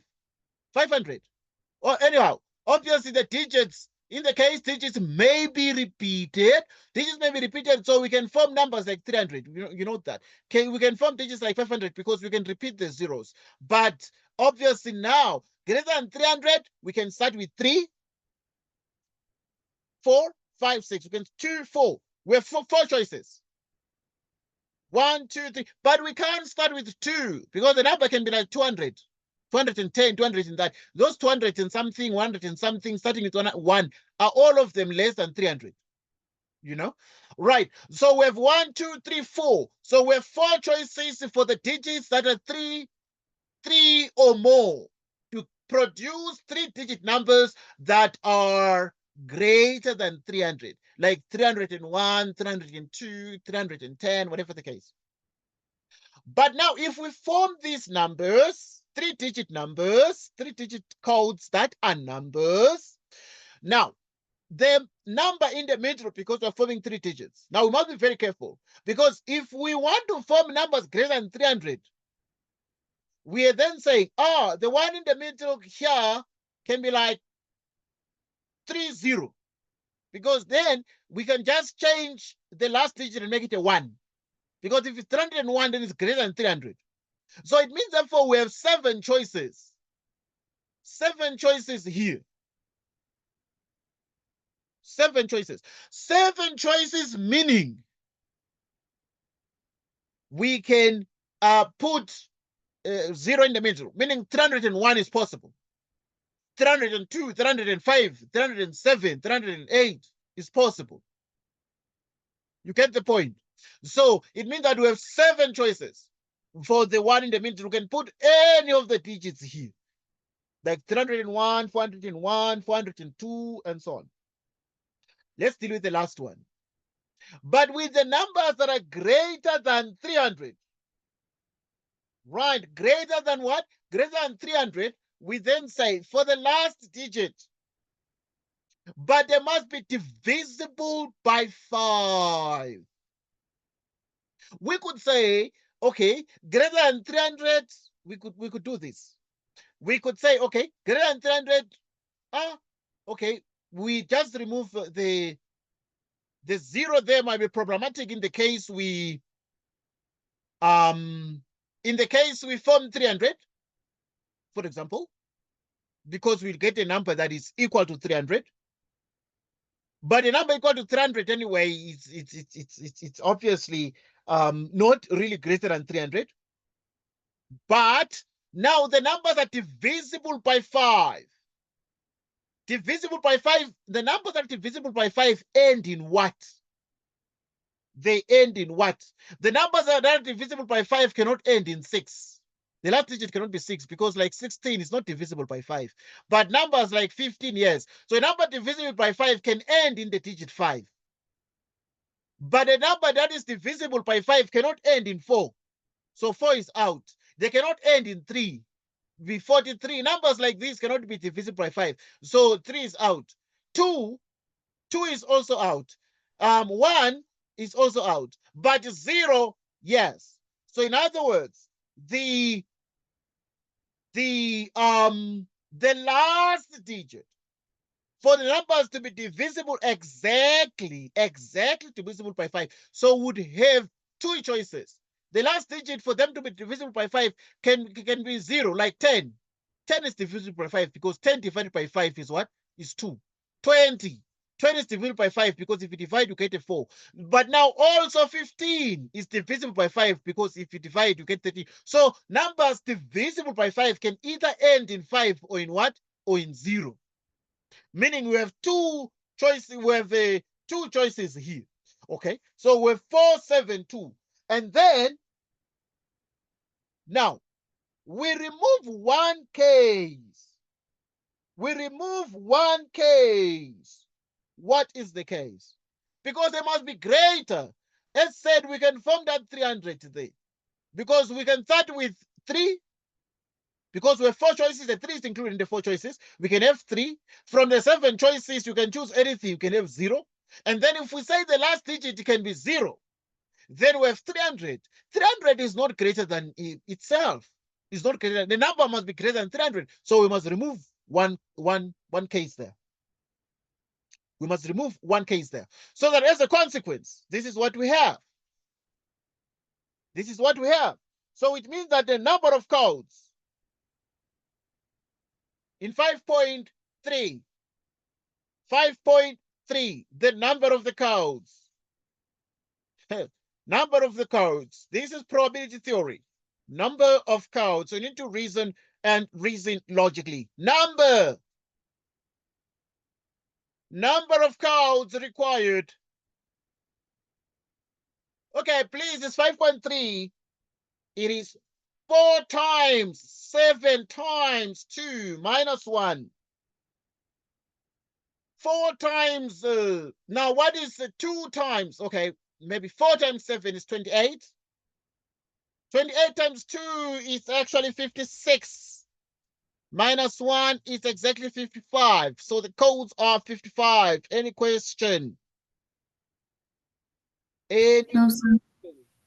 500. Or anyhow, obviously the digits, in the case digits may be repeated. Digits may be repeated, so we can form numbers like 300. You know that. Okay, we can form digits like 500 because we can repeat the zeros. But obviously now, greater than 300, we can start with 3, 4, 5, 6. We can 2, 4. We have 4 choices. 1, 2, 3. But we can't start with 2 because the number can be like 200. 210, 200 and that. Those 200 and something, 100 and something, starting with 1, are all of them less than 300. You know? Right. So we have 1, 2, 3, 4. So we have 4 choices for the digits that are 3 or more to produce 3-digit numbers that are greater than 300, like 301, 302, 310, whatever the case. But now, if we form these numbers, 3-digit numbers, 3-digit codes that are numbers, now the number in the middle, because we're forming 3 digits. Now we must be very careful, because if we want to form numbers greater than 300, we are then saying, oh, the one in the middle here can be like 30, because then we can just change the last digit and make it a 1. Because if it's 301, then it's greater than 300. So it means, therefore, we have 7 choices. 7 choices here. 7 choices. 7 choices meaning we can put 0 in the middle, meaning 301 is possible. 302, 305, 307, 308 is possible. You get the point? So it means that we have 7 choices. For the one in the middle, we can put any of the digits here, like 301, 401, 402, and so on. Let's deal with the last one. But with the numbers that are greater than 300, right? Greater than what? Greater than 300. we then say for the last digit, but they must be divisible by 5. We could say, okay, greater than 300, we could do this. We could say, okay, greater than 300, okay, we just remove the zero there might be problematic in the case we form 300, for example, because we'll get a number that is equal to 300. But a number equal to 300 anyway, it's obviously not really greater than 300. But now the numbers are divisible by 5. Divisible by 5, the numbers that are divisible by 5 end in what? They end in what? The numbers that are divisible by 5 cannot end in 6. The last digit cannot be 6 because like 16 is not divisible by 5. But numbers like 15, yes. So a number divisible by 5 can end in the digit 5. But a number that is divisible by 5 cannot end in 4. So 4 is out. They cannot end in 3. Be 43. Numbers like these cannot be divisible by 5. So 3 is out. 2 is also out. 1 is also out. But 0, yes. So in other words, the last digit for the numbers to be divisible exactly divisible by 5, so would have 2 choices. The last digit for them to be divisible by 5 can be 0, like 10. 10 is divisible by 5 because 10 divided by 5 is what? Is 2. 20. 20 is divisible by 5 because if you divide, you get a 4. But now also 15 is divisible by 5 because if you divide, you get 30. So numbers divisible by 5 can either end in 5 or in what? Or in 0. Meaning we have 2 choices. We have 2 choices here. Okay, so we have 4, 7, 2. And then now we remove one case. We remove one case. What is the case? Because they must be greater. As said, we can form that 300 there. Because we can start with 3. Because we have 4 choices, the 3 is included in the 4 choices. We can have 3. From the 7 choices, you can choose anything. You can have 0. And then if we say the last digit can be 0, then we have 300. 300 is not greater than itself. It's not greater. The number must be greater than 300. So we must remove one case there. We must remove one case there. So that as a consequence, this is what we have. This is what we have. So it means that the number of codes in 5.3, 5.3, the number of the codes. Number of the codes. This is probability theory. Number of codes. So you need to reason and reason logically. Number of codes required. Okay, please, it's 5.3. It is 4 times 7 times 2 minus 1. 4 times, now what is 2 times? Okay, maybe 4 times 7 is 28. 28 times 2 is actually 56. Minus 1 is exactly 55. So the codes are 55. Any question? No, sir.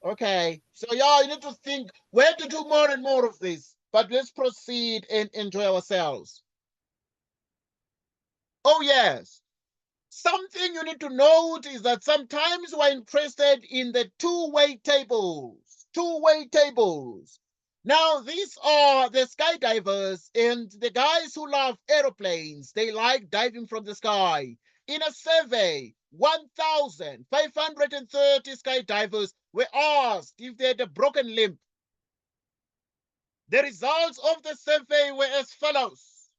Okay. So yeah, you need to think. We have to do more and more of this. But let's proceed and enjoy ourselves. Oh yes. Something you need to note is that sometimes we're interested in the two-way tables. Two-way tables. Now, these are the skydivers and the guys who love aeroplanes. They like diving from the sky. In a survey, 1,530 skydivers were asked if they had a broken limb. The results of the survey were as follows.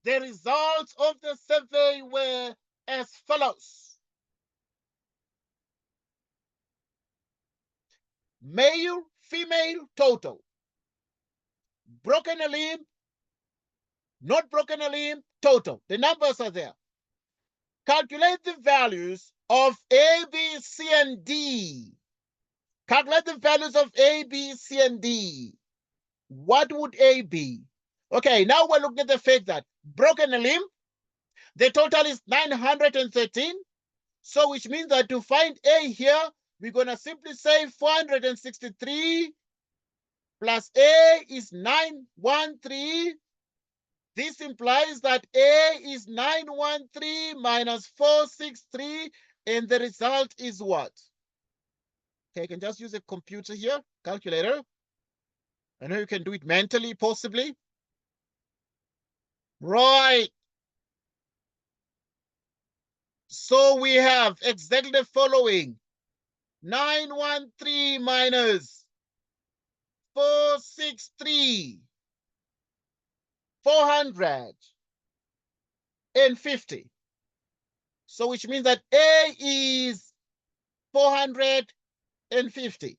The results of the survey were as follows. Male, female, total. Broken a limb, not broken a limb, total. The numbers are there. Calculate the values of A, B, C, and D. Calculate the values of A, B, C, and D. what would A be? Okay, now we're looking at the fact that broken a limb, the total is 913. So which means that to find A here, we're going to simply say 463 plus A is 913. This implies that A is 913 minus 463, and the result is what? Okay, you can just use a computer here, calculator. I know you can do it mentally, possibly. Right. So we have exactly the following. 913 minus 463, 450. So which means that A is 450.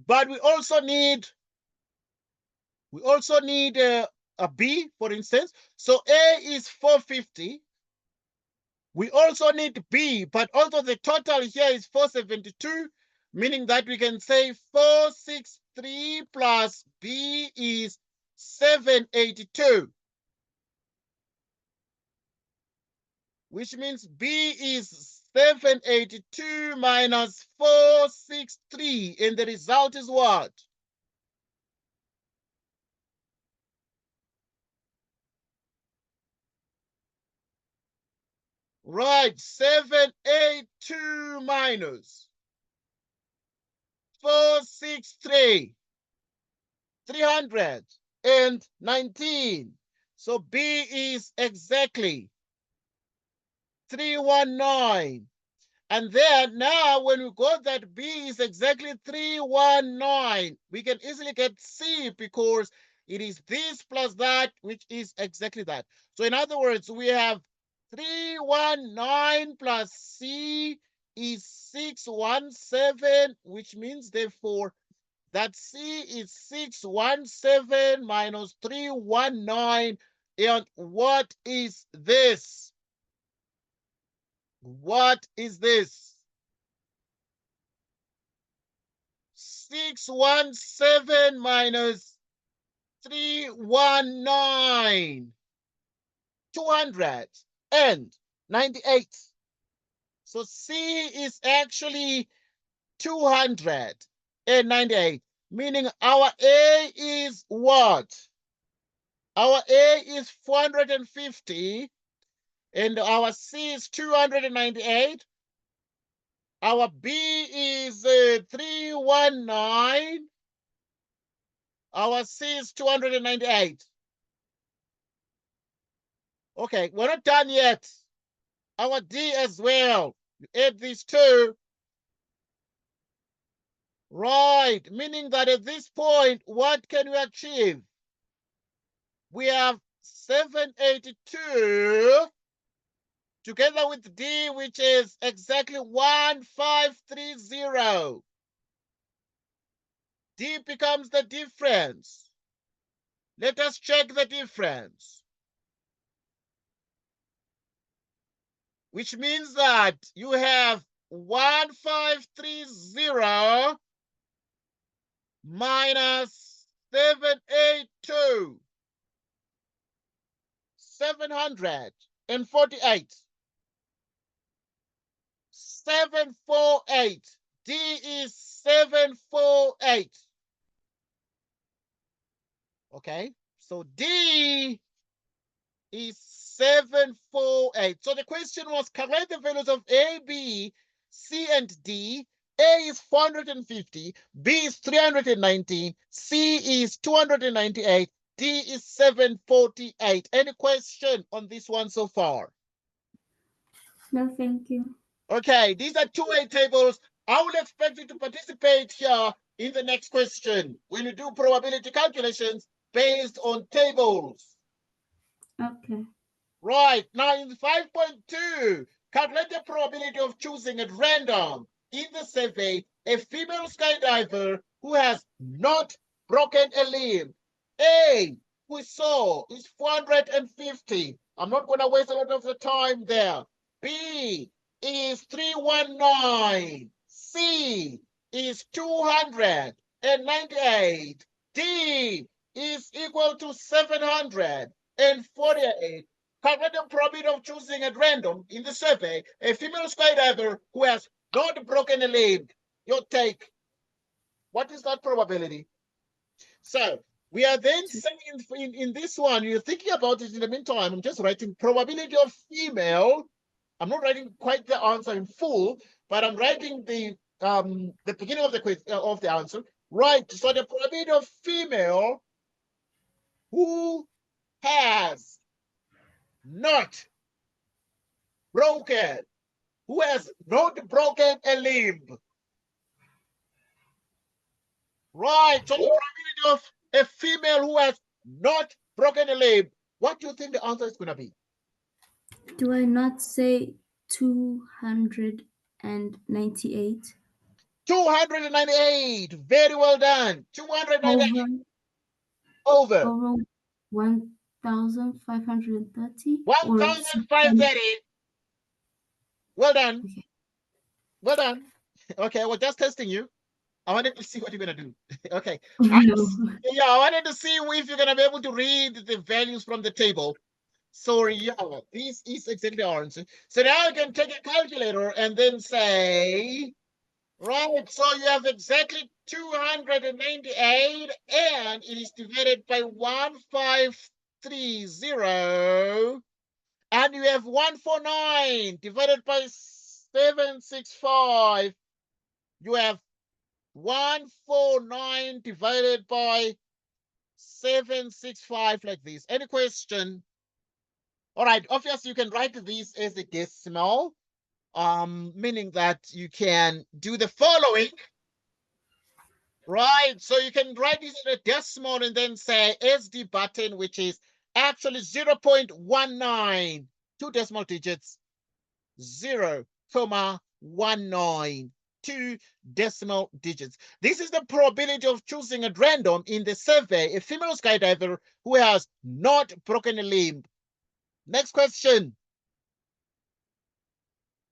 But we also need a B, for instance. So A is 450. We also need B, but also the total here is 472, meaning that we can say 463 plus B is 782, which means B is 782 minus 463, and the result is what? Right, 782 minus 463, 319. So B is exactly 319. And then now when we got that B is exactly 319, we can easily get C because it is this plus that, which is exactly that. So in other words, we have 319 plus C is 617, which means therefore that C is 617 minus 319. And what is this? What is this? 617 minus 319. 298. So C is actually 298, meaning our A is what? Our A is 450, and our C is 298. Our B is 319. Our C is 298. Okay, we're not done yet. Our D as well. You add these two. Right, meaning that at this point, what can we achieve? We have 782 together with D, which is exactly 1530. D becomes the difference. Let us check the difference. Which means that you have 1530 minus 782. 748. 748. D is 748. Okay, so D is 748. So the question was calculate the values of A, B, C, and D. A is 450, B is 319, C is 298, D is 748. Any question on this one so far? No, thank you. Okay, these are two-way tables. I will expect you to participate here in the next question when you do probability calculations based on tables. Okay. Right, now in 5.2, calculate the probability of choosing at random in the survey a female skydiver who has not broken a limb. A, we saw, is 450. I'm not going to waste a lot of the time there. B is 319. C is 298. D is equal to 748. Calculate the probability of choosing at random in the survey a female skydiver who has not broken a limb. Your take. What is that probability? So we are then saying in this one, you're thinking about it in the meantime. I'm just writing probability of female. I'm not writing quite the answer in full, but I'm writing the beginning of the quiz of the answer. Right. So the probability of female who has not broken, who has not broken a limb. Right. So the probability of a female who has not broken a limb. What do you think the answer is going to be? Do I not say 298 298. Very well done. 298 over over 1,530 or 600? 1,530. Well done. Well done. Okay, I was just testing you. I wanted to see what you're going to do. Okay. No. I wanted to see if you're going to be able to read the values from the table. So, yeah, this is exactly our answer. So now you can take a calculator and then say, right, so you have exactly 298 and it is divided by 1530. And you have 149 divided by 765. You have 149 divided by 765 like this. Any question? All right, obviously you can write this as a decimal, meaning that you can do the following. Right, so you can write this in a decimal and then say SD button, which is actually 0.19, two decimal digits, 0.19, two decimal digits. This is the probability of choosing at random in the survey a female skydiver who has not broken a limb. Next question.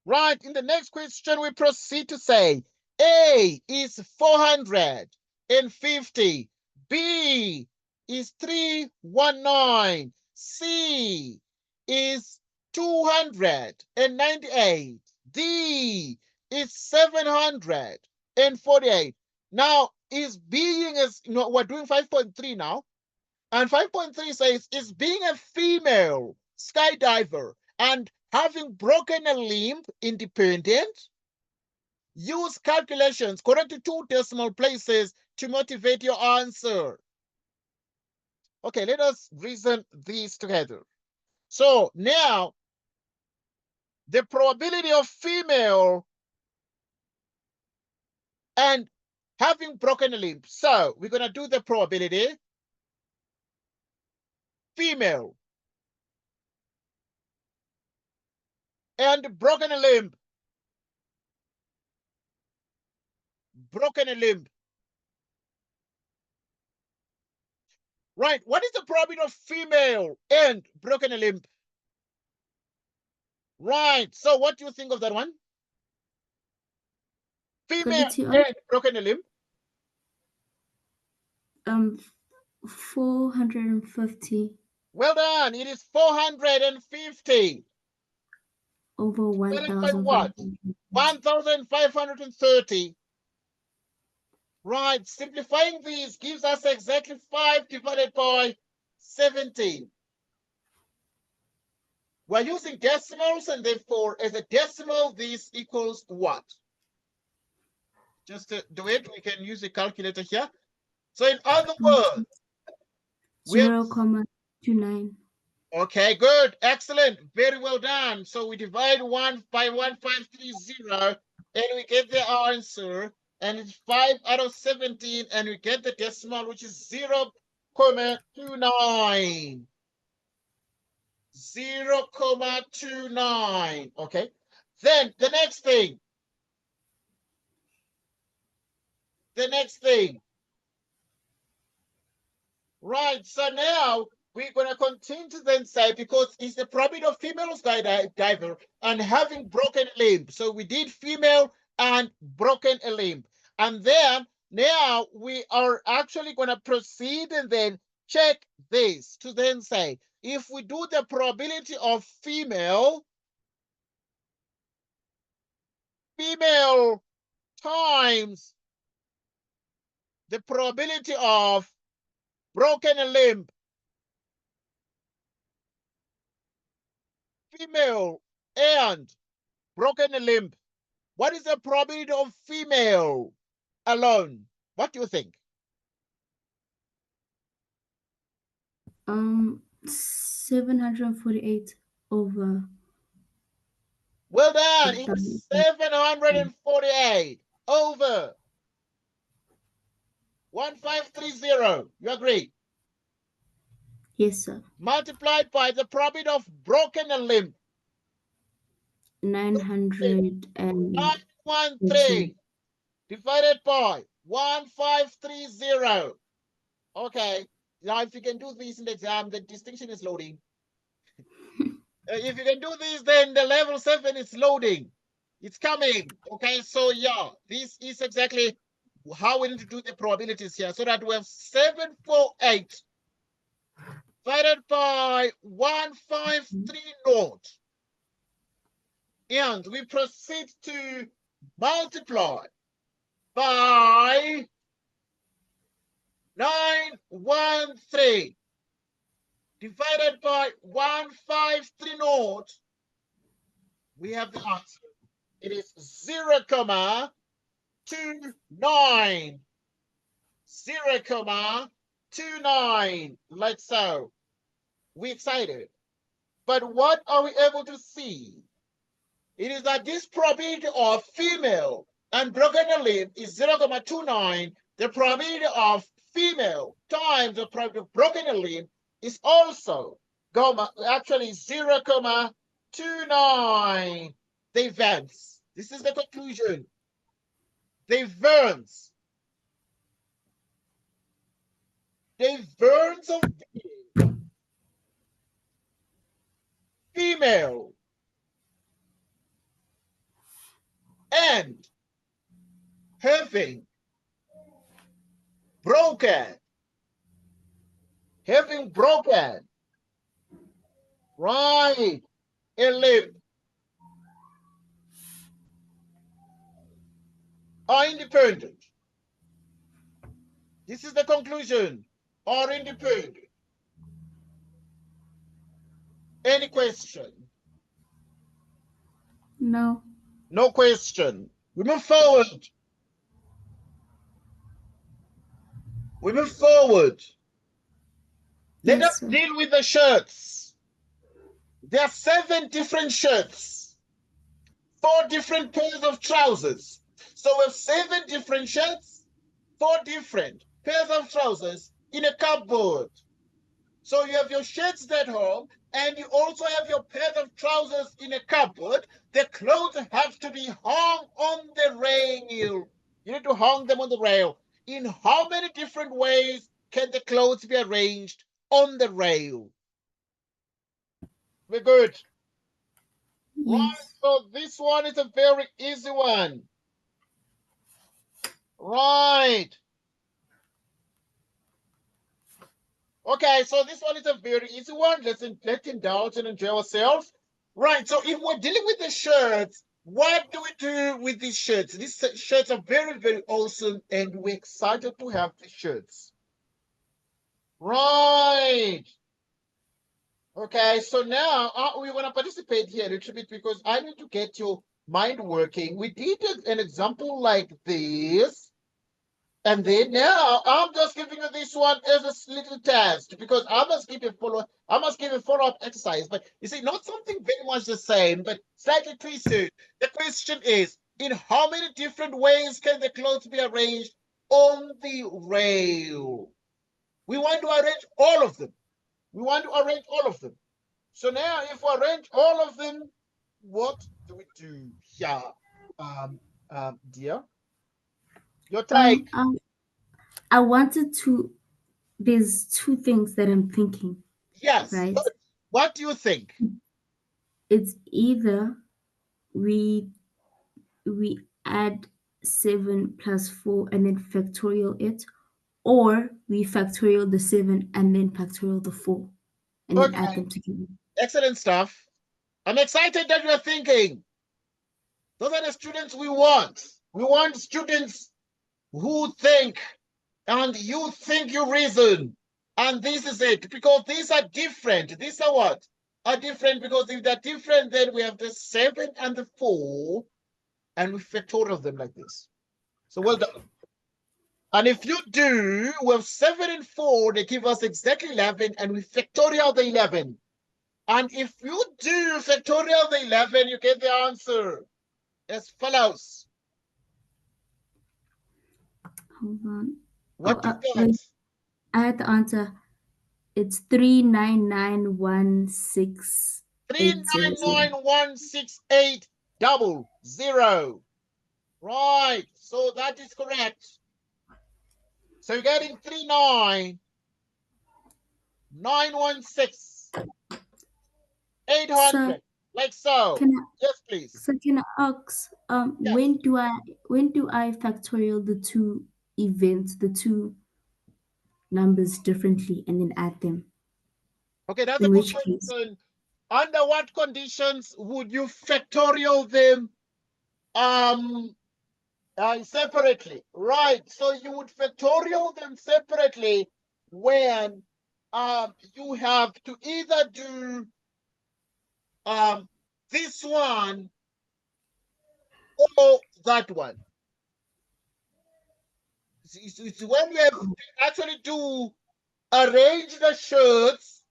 Right, in the next question, we proceed to say A is 450, B is 319, C is 298, D is 748. Now, is being as we're doing 5.3 now, and 5.3 says is being a female skydiver and having broken a limb independent. Use calculations correct to two decimal places to motivate your answer. Okay, let us reason these together. So now, the probability of female and having broken a limb. So we're going to do the probability. Female and broken a limb. Broken a limb. Right, what is the probability of female and broken a limb? Right, so what do you think of that one? Female and broken a limb? 450 Well done, it is 450. over Divided by what? 1,530. Right, simplifying these gives us exactly 5 divided by 17. We're using decimals, and therefore, as a decimal, this equals what? Just to do it, we can use a calculator here. So in other words, 0.29. Okay, good, excellent, very well done. So we divide 1 by 1530, and we get the answer, and it's 5 out of 17, and we get the decimal, which is 0.29. 0.29. Okay, then the next thing. Right, so now we're going to continue to then say, because it's the probability of female skydiver and having broken a limb. So we did female and broken a limb. And then Now we are actually going to proceed and then check this to then say, if we do the probability of female times the probability of broken limb, female and broken limb, what is the probability of female alone? What do you think? 748 over Well done. It was 1,000. 748 over 1530. You agree? Yes, sir. Multiplied by the probability of broken limb. 913. 913 divided by 1530. Okay. Now, if you can do this in the exam, the distinction is loading. If you can do this, then the level 7 is loading. It's coming. Okay, so yeah, this is exactly how we need to do the probabilities here. So that we have 748 divided by 1530. And we proceed to multiply by 913 divided by 1530. We have the answer. It is 0,29. 0,29, like so. We excited. But what are we able to see? It is that this probability of female and broken limb is 0,29. The probability of female times the probability of broken limb is also actually 0,29. They advance. This is the conclusion. They advance. The advance of female and having broken, right, a limb are independent. This is the conclusion. Are independent. Any question? No. No question. We move forward. We move forward. Let Yes, us sir. deal with the shirts. There are 7 different shirts, 4 different pairs of trousers. So we have 7 different shirts, 4 different pairs of trousers in a cupboard. So you have your shirts at home, and you also have your pairs of trousers in a cupboard. The clothes have to be hung on the rail. You need to hang them on the rail. In how many different ways can the clothes be arranged on the rail? We're good. Right, Yes. so this one is a very easy one. Right. Okay, so this one is a very easy one. Let's indulge and enjoy ourselves. Right, so if we're dealing with the shirts, what do we do with these shirts? These shirts are very, very awesome, and we're excited to have the shirts. Right. Okay, so now we want to participate here a little bit because I need to get your mind working. We did an example like this. And then now I'm just giving you this one as a little test because I must give a follow-up exercise. But you see, not something very much the same, but slightly twisted. The question is, in how many different ways can the clothes be arranged on the rail? We want to arrange all of them. We want to arrange all of them. So now if we arrange all of them, what do we do here? Dear, your take. Um, I, I wanted to. There's two things that I'm thinking, Yes, right? good. What do you think? It's either we we add 7 plus 4 and then factorial it, or we factorial the 7 and then factorial the 4 and then add Okay, them together. excellent stuff. I'm excited that you're thinking. Those are the students we want. We want students who think, and you think, you reason. And this is it, because these are different. These are what? Are different, because if they're different, then we have the 7 and the 4, and we factorial them like this. So well done. And if you do, we have 7 and 4, they give us exactly 11, and we factorial the 11. And if you do factorial the 11, you get the answer as follows. Hold on. What do you Wait, get? I had the answer. It's 3991680. 3991680. Right, so that is correct. So you're getting 3991680, So like so. can I Yes, please. can I ask Yes. when do I factorial the two events, the two numbers differently and then add them? Okay, that's a In good which case? question. Under what conditions would you factorial them separately? Right. So you would factorial them separately when you have to either do this one or that one. It's when you have to actually do arrange the shirts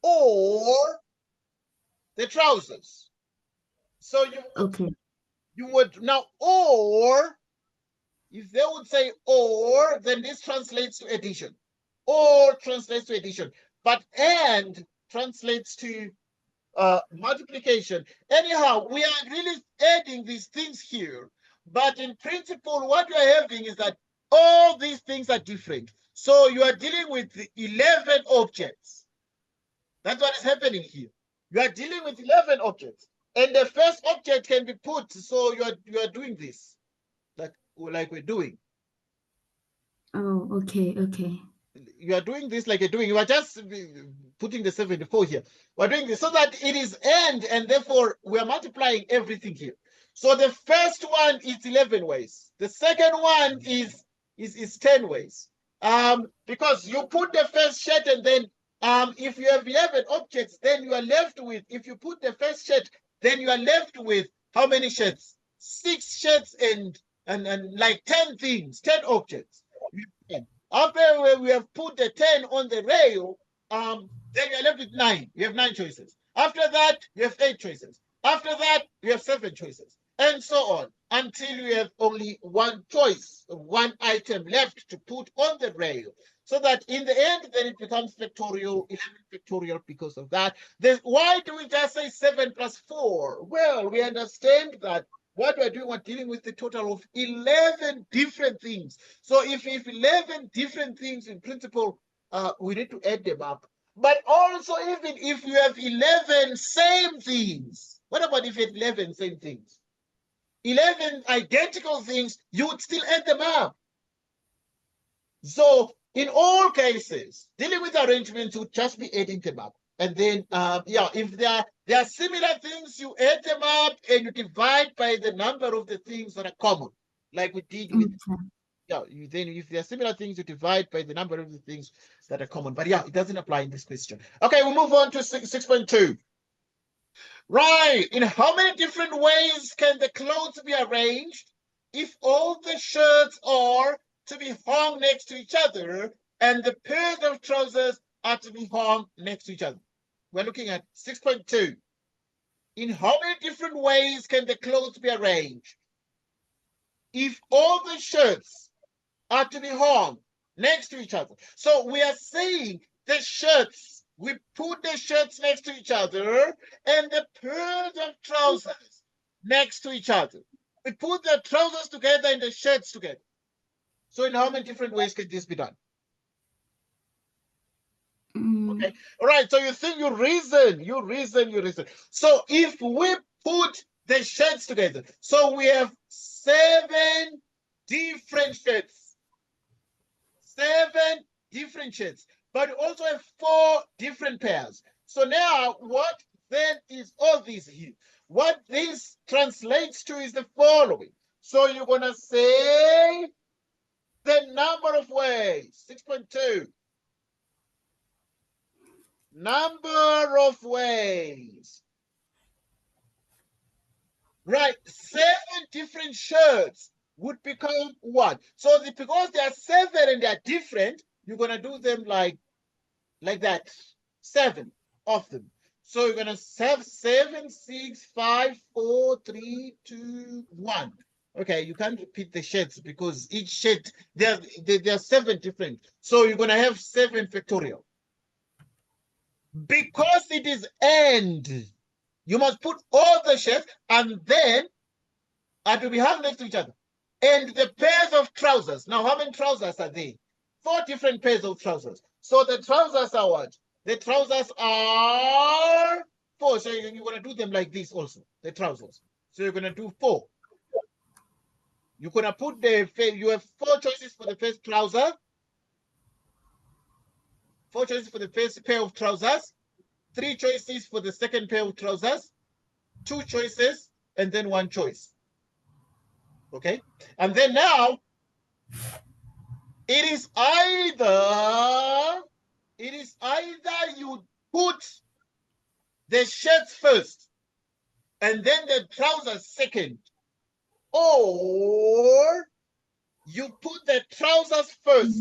or the trousers. So Okay. you would now, or if they would say or, then this translates to addition. Or translates to addition. But and translates to multiplication. Anyhow, we are really adding these things here. But in principle, what you're having is that all these things are different. So you are dealing with 11 objects. That's what is happening here. You are dealing with 11 objects. And the first object can be put, so you are doing this, like we're doing. Oh, okay, okay. You are doing this like you're doing. You are just putting the 74 here. We're doing this so that it is and therefore we are multiplying everything here. So the first one is 11 ways. The second one is 10 ways. Because you put the first shirt and then if you have 11 objects, then you are left with, if you put the first shirt, then you are left with how many shirts? 6 shirts and like 10 things, 10 objects. After we have put the 10 on the rail, then you're left with 9. You have 9 choices. After that, you have 8 choices. After that, you have 7 choices. And so on until you have only one choice, one item left to put on the rail. So that in the end, then it becomes factorial, 11 factorial because of that. Then why do we just say 7 plus 4? Well, we understand that what we're doing, we're dealing with the total of 11 different things. So if 11 different things in principle, we need to add them up. But also, even if you have 11 same things, what about if you have 11 same things? 11 identical things, you would still add them up. So in all cases, dealing with arrangements would just be adding them up. And then, if there are similar things, you add them up and you divide by the number of the things that are common, like we did with, Okay. then if there are similar things, you divide by the number of the things that are common. But yeah, it doesn't apply in this question. Okay, we'll move on to 6.2. Right, in how many different ways can the clothes be arranged if all the shirts are to be hung next to each other and the pairs of trousers are to be hung next to each other? We're looking at 6.2. In how many different ways can the clothes be arranged if all the shirts are to be hung next to each other? So we are saying the shirts, we put the shirts next to each other and the pairs of trousers next to each other. We put the trousers together and the shirts together. So in how many different ways can this be done? Mm, Okay. All right. So you think you reason. So if we put the shades together. So we have 7 different shades. 7 different shades. But we also have 4 different pairs. So now what then is all this here? What this translates to is the following. So you're going to say the number of ways, 6.2. Number of ways. Right, 7 different shirts would become what? So because there are 7 and they are different, you're going to do them like that. 7 of them. So you're going to have 7, 6, 5, 4, 3, 2, 1. Okay, you can't repeat the shades because each shade, there are 7 different. So you're going to have 7 factorial. Because it is and, you must put all the shades and then to be hung next to each other. And the pairs of trousers. Now, how many trousers are there? 4 different pairs of trousers. So the trousers are what? The trousers are 4. So you're going to do them like this also, the trousers. So you're going to do 4. You're going to put you have 4 choices for the first trouser. 4 choices for the first pair of trousers. 3 choices for the second pair of trousers. 2 choices, and then 1 choice. Okay? And then now, it is either you put the shirts first and then the trousers second, or you put the trousers first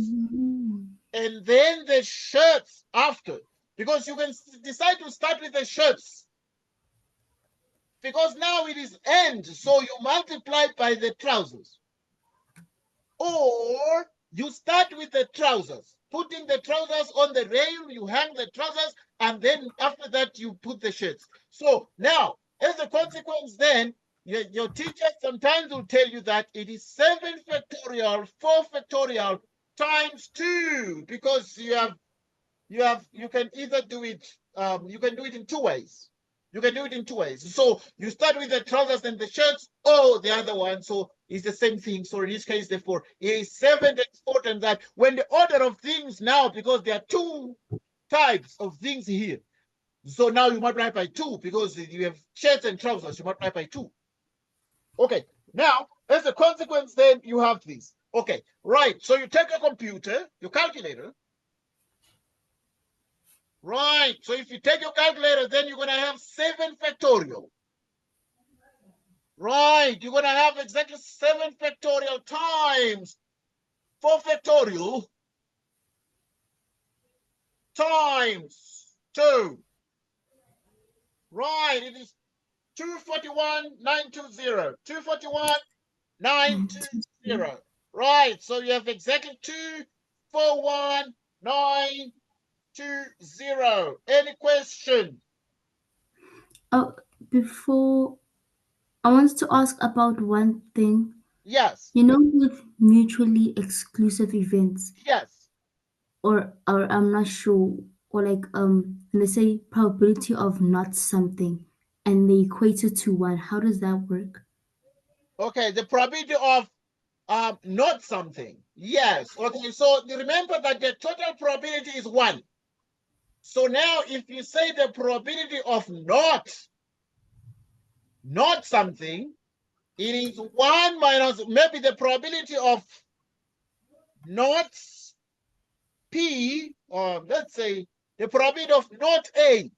and then the shirts after, because you can decide to start with the shirts because now it is end, so you multiply by the trousers. Or you start with the trousers, putting the trousers on the rail, you hang the trousers, and then after that you put the shirts. So now, as a consequence, then your teacher sometimes will tell you that it is 7 factorial, 4 factorial times 2, because you can either do it, you can do it in 2 ways. You can do it in 2 ways. So you start with the trousers and the shirts, or the other one. So it's the same thing. So in this case, therefore, it is 7 times 4 times that. When the order of things now, because there are 2 types of things here. So now you multiply by 2 because you have shirts and trousers. You multiply by 2. Okay. Now, as a consequence, then you have this. Okay. Right. So you take a computer, your calculator. Right. So if you take your calculator, then you're going to have 7 factorial. Right. You're going to have exactly 7 factorial times 4 factorial times 2. Right. It is 241,920. 241,920. Right. So you have exactly 241,920. Any question? Oh, before I wanted to ask about one thing. Yes. You know, with mutually exclusive events, Yes. or I'm not sure, or like when they say probability of not something, and they equate it to 1. How does that work? Okay. The probability of not something. Yes. Okay. So remember that the total probability is 1. So now if you say the probability of not something, it is 1 minus maybe the probability of not P, or let's say the probability of not A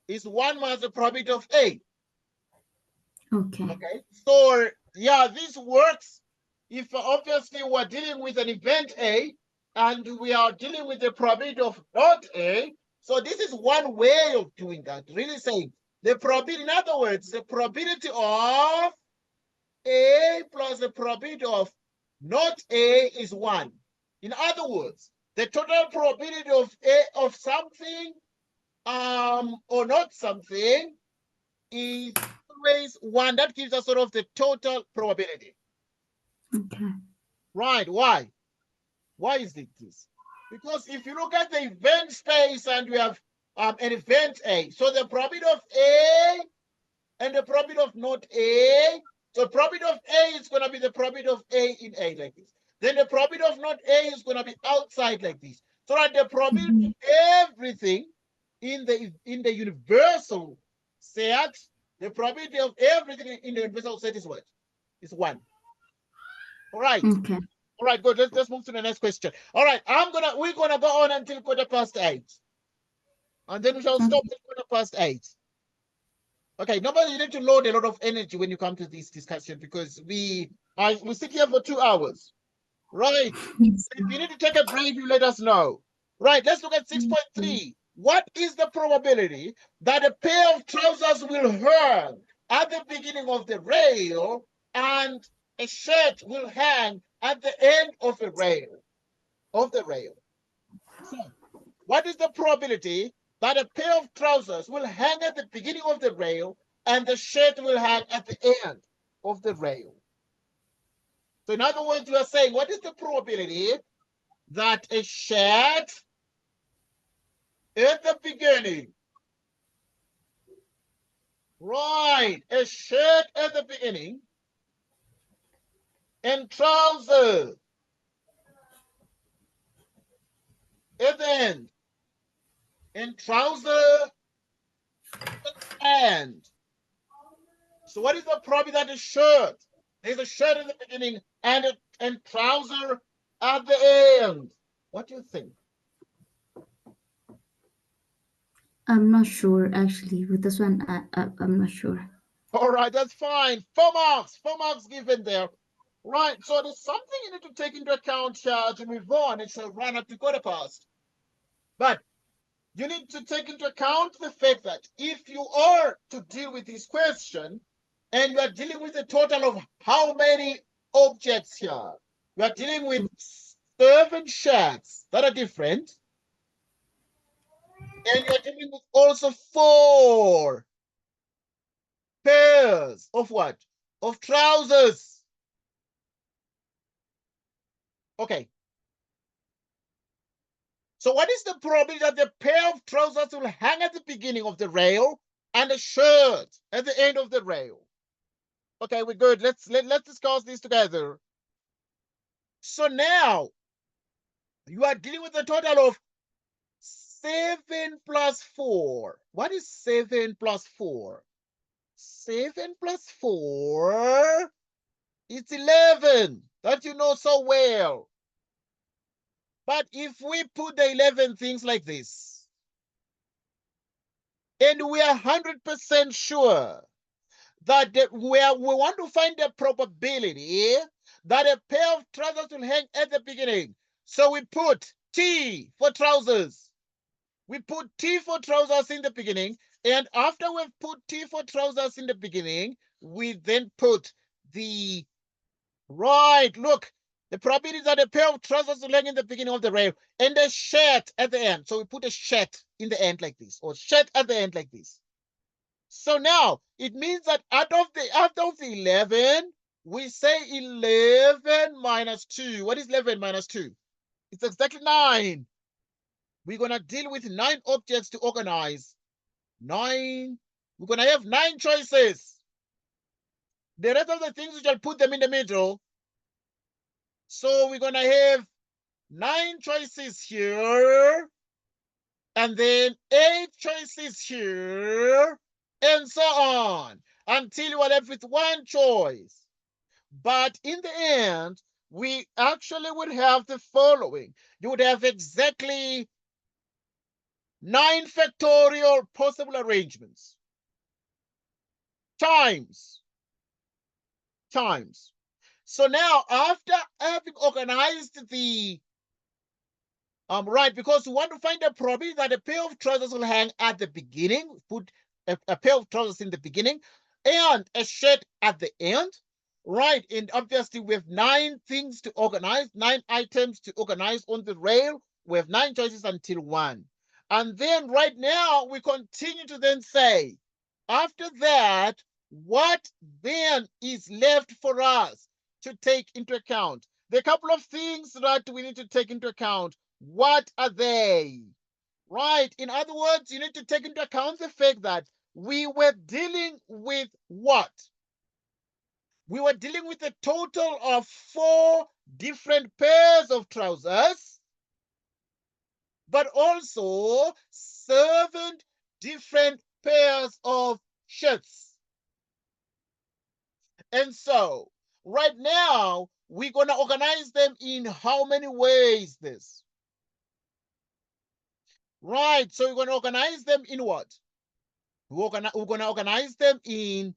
is 1 minus the probability of A. Okay. Okay. So yeah, this works if obviously we're dealing with an event A and we are dealing with the probability of not A. So this is one way of doing that, really saying the probability, in other words, the probability of A plus the probability of not A is 1. In other words, the total probability of A of something or not something is always 1. That gives us sort of the total probability. Okay. Right. Why? Why is it this? Because if you look at the event space and we have an event A, so the probability of A and the probability of not A. So probability of A is going to be the probability of A in A like this. Then the probability of not A is going to be outside like this. So that the probability Mm-hmm. of everything in the universal set, the probability of everything in the universal set is what? Is 1. All right. Okay. All right, good. Let's move to the next question. All right, we're gonna go on until 8:15. And then we shall stop Okay. at 8:15. Okay, nobody, you need to load a lot of energy when you come to this discussion because we sit here for 2 hours. Right. Yes. If you need to take a break, you let us know. Right, let's look at Okay. 6.3. What is the probability that a pair of trousers will hang at the beginning of the rail and a shirt will hang at the end of a rail? Of the rail. So, what is the probability that a pair of trousers will hang at the beginning of the rail and the shirt will hang at the end of the rail? So, in other words, you are saying, what is the probability that a shirt at the beginning, right, a shirt at the beginning and trousers at the end, and trouser at the end? So what is the probability that a shirt, there's a shirt in the beginning and trouser at the end? What do you think? I'm not sure actually. With this one, I'm not sure. All right, that's fine. 4 marks. 4 marks given there. Right, so there's something you need to take into account here to move on. It shall run up to 8:15. But you need to take into account the fact that if you are to deal with this question and you are dealing with a total of how many objects here, you are dealing with 7 shirts that are different, and you are dealing with also 4 pairs of what? Of trousers. Okay. So what is the probability that the pair of trousers will hang at the beginning of the rail and a shirt at the end of the rail? Okay, we're good. Let's discuss this together. So now you are dealing with a total of 7 plus 4. What is 7 plus 4? 7 plus 4, it's 11. That you know so well. But if we put the 11 things like this, and we are 100% sure that we want to find the probability that a pair of trousers will hang at the beginning. So we put T for trousers. We put T for trousers in the beginning. And after we've put T for trousers in the beginning, we then put the right. Look, the probability that a pair of trousers will hang in the beginning of the rail and a shirt at the end. So we put a shirt in the end like this, or shirt at the end like this. So now it means that out of the 11, we say 11 minus 2. What is 11 minus 2? It's exactly 9. We're going to deal with 9 objects to organize. 9. We're going to have 9 choices. The rest of the things, we shall put them in the middle. So we're going to have 9 choices here, and then 8 choices here, and so on, until you are left with 1 choice. But in the end, we actually would have the following. You would have exactly 9 factorial possible arrangements times. So now, after having organized the right, because we want to find a probability that a pair of trousers will hang at the beginning, put a pair of trousers in the beginning and a shirt at the end, right? And obviously we have 9 things to organize, 9 items to organize on the rail. We have 9 choices until 1. And then right now we continue to then say, after that, what then is left for us to take into account? There are a couple of things that we need to take into account. What are they? Right. In other words, you need to take into account the fact that we were dealing with what? We were dealing with a total of 4 different pairs of trousers, but also 7 different pairs of shirts. And so right now, we're going to organize them in how many ways this? Right, so we're going to organize them in what? We're going to organize them in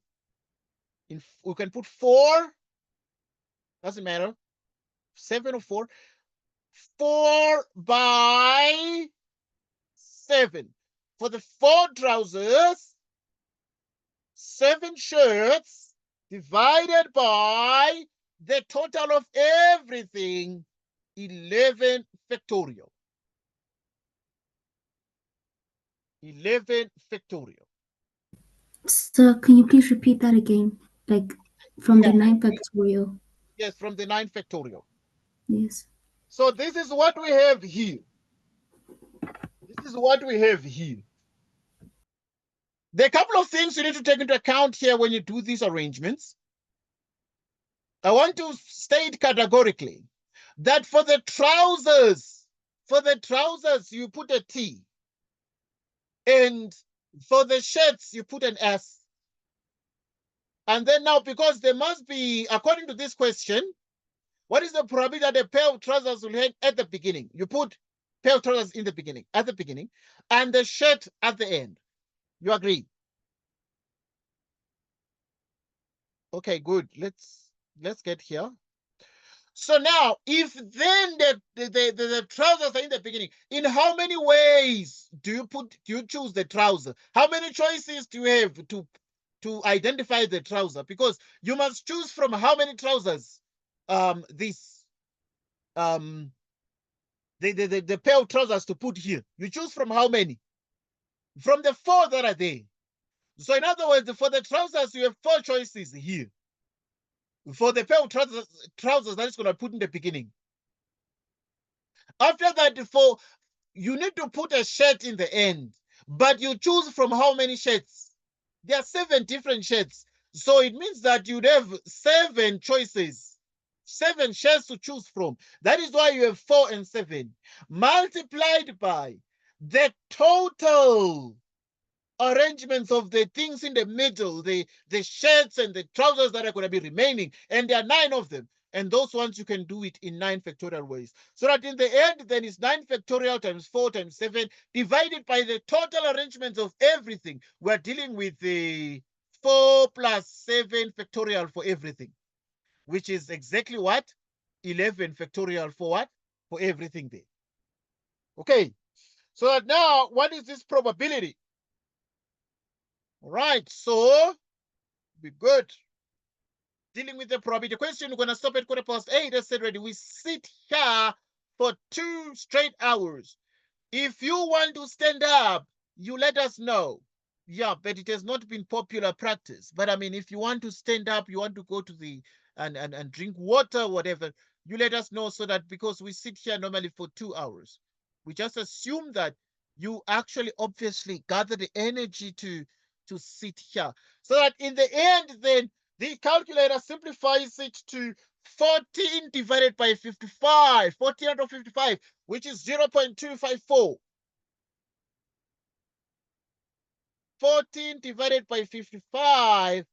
we can put 4, doesn't matter, 7 or 4. 4 by 7. For the 4 trousers, 7 shirts divided by the total of everything, 11 factorial. 11 factorial. So can you please repeat that again? Like from the Yeah, 9 factorial. yes, from the 9 factorial. Yes. So this is what we have here. This is what we have here. There are a couple of things you need to take into account here when you do these arrangements. I want to state categorically that for the trousers, you put a T. And for the shirts, you put an S. And then now, because there must be, according to this question, what is the probability that a pair of trousers will hang at the beginning? You put pair of trousers in the beginning, at the beginning, and the shirt at the end. You agree? Okay, good. Let's get here. So now, if then the trousers are in the beginning, in how many ways do you choose the trouser? How many choices do you have to identify the trouser? Because you must choose from how many trousers the pair of trousers to put here. You choose from how many? From the 4 that are there. So in other words, for the trousers, you have 4 choices here. For the pair of trousers that is going to put in the beginning. After that, you need to put a shirt in the end, but you choose from how many shirts? There are 7 different shirts. So it means that you'd have 7 choices, 7 shirts to choose from. That is why you have 4 and 7 multiplied by the total arrangements of the things in the middle, the shirts and the trousers that are going to be remaining. And there are 9 of them. And those ones you can do it in 9 factorial ways. So that in the end, then it's 9 factorial times 4 times 7 divided by the total arrangements of everything. We're dealing with the 4 plus 7 factorial for everything, which is exactly what? 11 factorial for what? For everything there. Okay. So that now, what is this probability? All right, so be good. Dealing with the probability question, we're going to stop at 8:15. As said already, we sit here for 2 straight hours. If you want to stand up, you let us know. Yeah, but it has not been popular practice. But I mean, if you want to stand up, you want to go to the and drink water, whatever, you let us know, so that because we sit here normally for 2 hours, we just assume that you actually obviously gather the energy to sit here. So that in the end, then the calculator simplifies it to 14 divided by 55, 14 out of 55, which is 0.254. 14 divided by 55,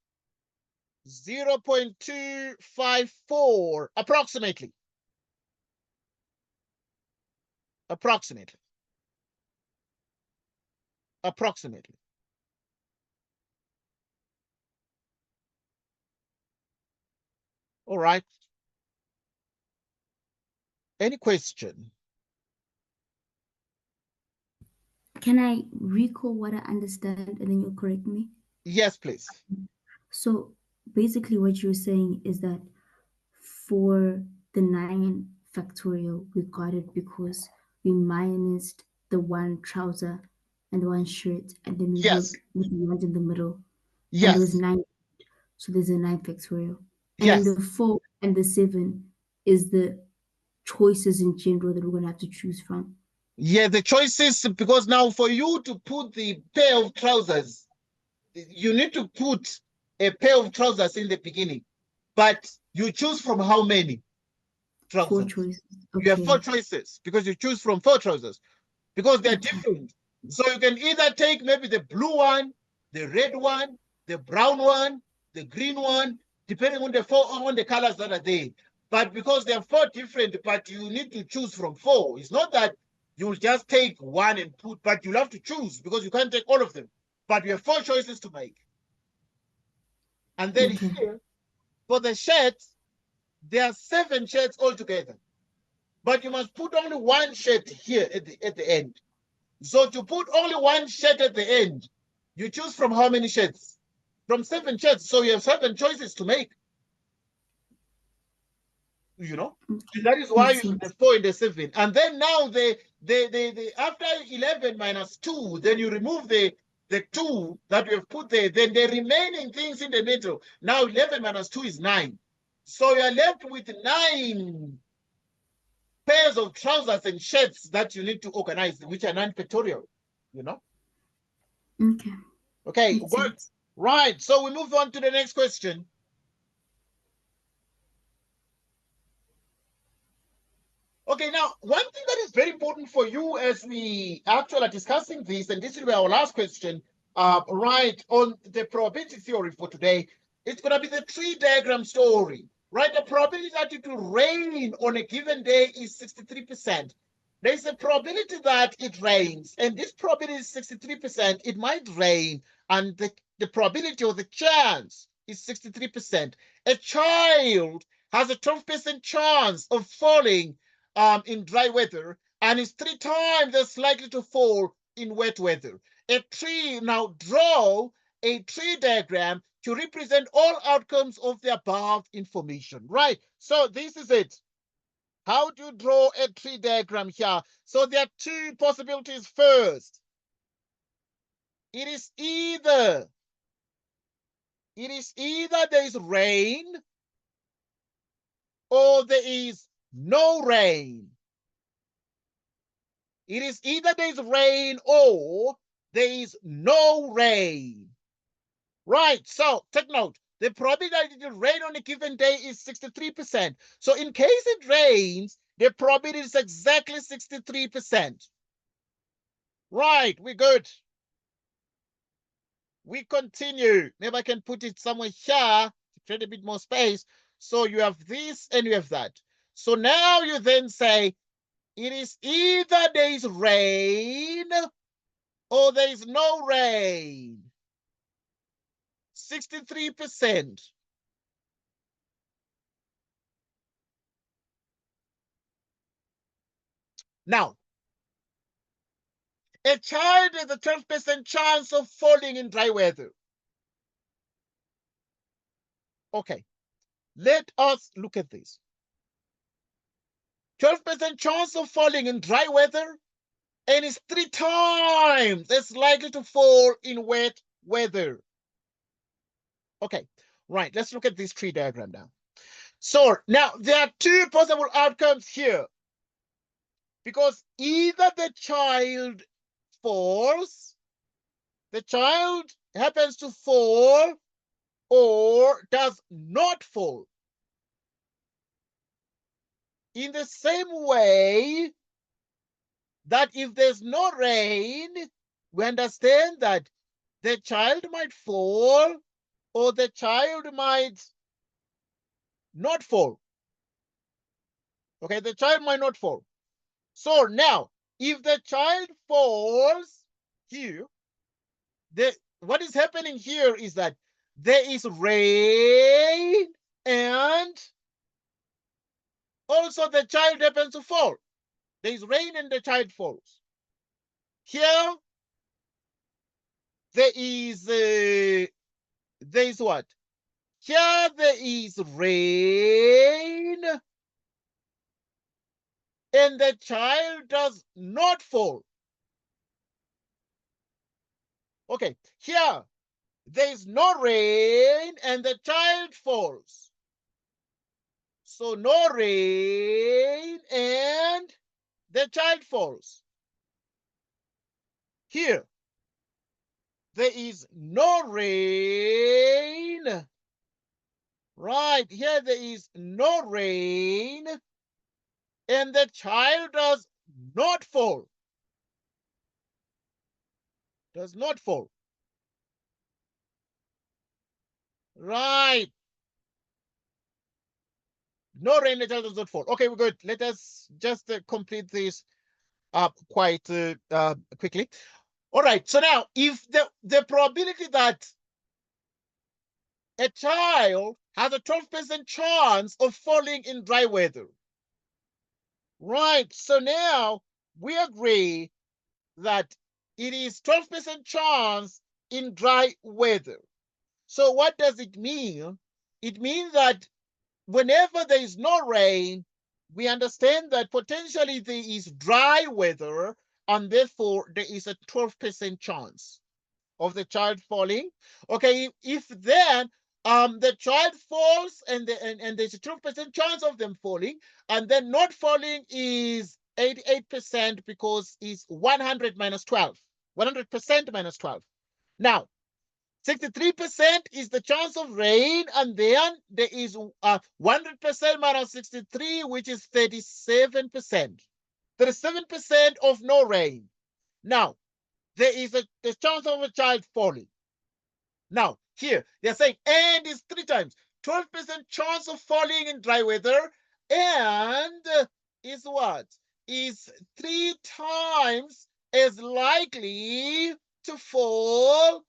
0.254, approximately. Approximately. Approximately. All right. Any question? Can I recall what I understand and then you'll correct me? Yes, please. So basically, what you're saying is that for the 9 factorial, we got it because we minused the 1 trouser and the 1 shirt, and then we Yes. worked with the ones in the middle, and there was Yes. 9. So there's a 9 factorial. And then Yes. the 4 and the 7 is the choices in general that we're going to have to choose from. Yeah, the choices, because now for you to put the pair of trousers you need to put a pair of trousers in the beginning, but you choose from how many 4 trousers? choices. You have 4 Okay. choices because you choose from 4 trousers because they're Okay. different. So you can either take maybe the blue one, the red one, the brown one, the green one, depending on the colors that are there. But because they are 4 different, but you need to choose from 4. It's not that you'll just take one and put, but you'll have to choose because you can't take all of them. But you have 4 choices to make. And then Okay. here, for the shirts, there are 7 shirts altogether. But you must put only one shirt here at the end. So to put only one shirt at the end, you choose from how many shirts? From 7 shirts. So you have 7 choices to make. You know, and Okay. that is why Makes you have the sense. 4 and the 7. And then now the after 11 minus 2, then you remove the 2 that you have put there. Then the remaining things in the middle. Now 11 minus 2 is 9. So you are left with 9 pairs of trousers and shirts that you need to organize, which are non-pictorial, you know? Okay. Okay, Makes good. sense. Right, so we move on to the next question. Okay, now, one thing that is very important for you as we actually are discussing this, and this will be our last question, right, on the probability theory for today, it's going to be the tree diagram story, right? The probability that it will rain on a given day is 63%. There's a probability that it rains, and this probability is 63%. It might rain, and the probability or the chance is 63%. A child has a 12% chance of falling in dry weather, and is 3 times as likely to fall in wet weather. A tree, now draw a tree diagram to represent all outcomes of the above information, right? So this is it. How do you draw a tree diagram here? So there are 2 possibilities first. It is either there is rain or there is no rain. It is either there is rain or there is no rain. Right, so take note. The probability that it will rain on a given day is 63%. So in case it rains, the probability is exactly 63%. Right, we're good. We continue. Maybe I can put it somewhere here to create a bit more space. So you have this and you have that. So now you then say, it is either there is rain or there is no rain. 63%. Now, a child has a 12% chance of falling in dry weather. Okay, let us look at this. 12% chance of falling in dry weather, and is 3 times as likely to fall in wet weather. Okay, right, let's look at this tree diagram now. So now there are 2 possible outcomes here, because either the child falls, the child happens to fall, or does not fall. In the same way that if there's no rain, we understand that the child might fall or the child might not fall. Okay, the child might not fall. So now, if the child falls here, what is happening here is that there is rain and also the child happens to fall. There is rain and the child falls. Here, there is what? Here there is rain and the child does not fall. Okay, here there is no rain and the child falls. So no rain and the child falls. Here, there is no rain. Right, here there is no rain, and the child does not fall. Does not fall. Right. No rain, the child does not fall. Okay, we're good. Let us just complete this up quite quickly. All right, so now if the probability that a child has a 12% chance of falling in dry weather. Right, so now we agree that it is 12% chance in dry weather. So what does it mean? It means that whenever there is no rain, we understand that potentially there is dry weather, and therefore there is a 12% chance of the child falling. Okay, if then the child falls and there's a 12% chance of them falling, and then not falling is 88% because it's 100 minus 12. 100% minus 12. Now, 63% is the chance of rain, and then there is 100% minus 63, which is 37%. 37% of no rain. Now, there is the chance of a child falling. Now, here, they're saying, and is 3 times. 12% chance of falling in dry weather, and is what? Is 3 times as likely to fall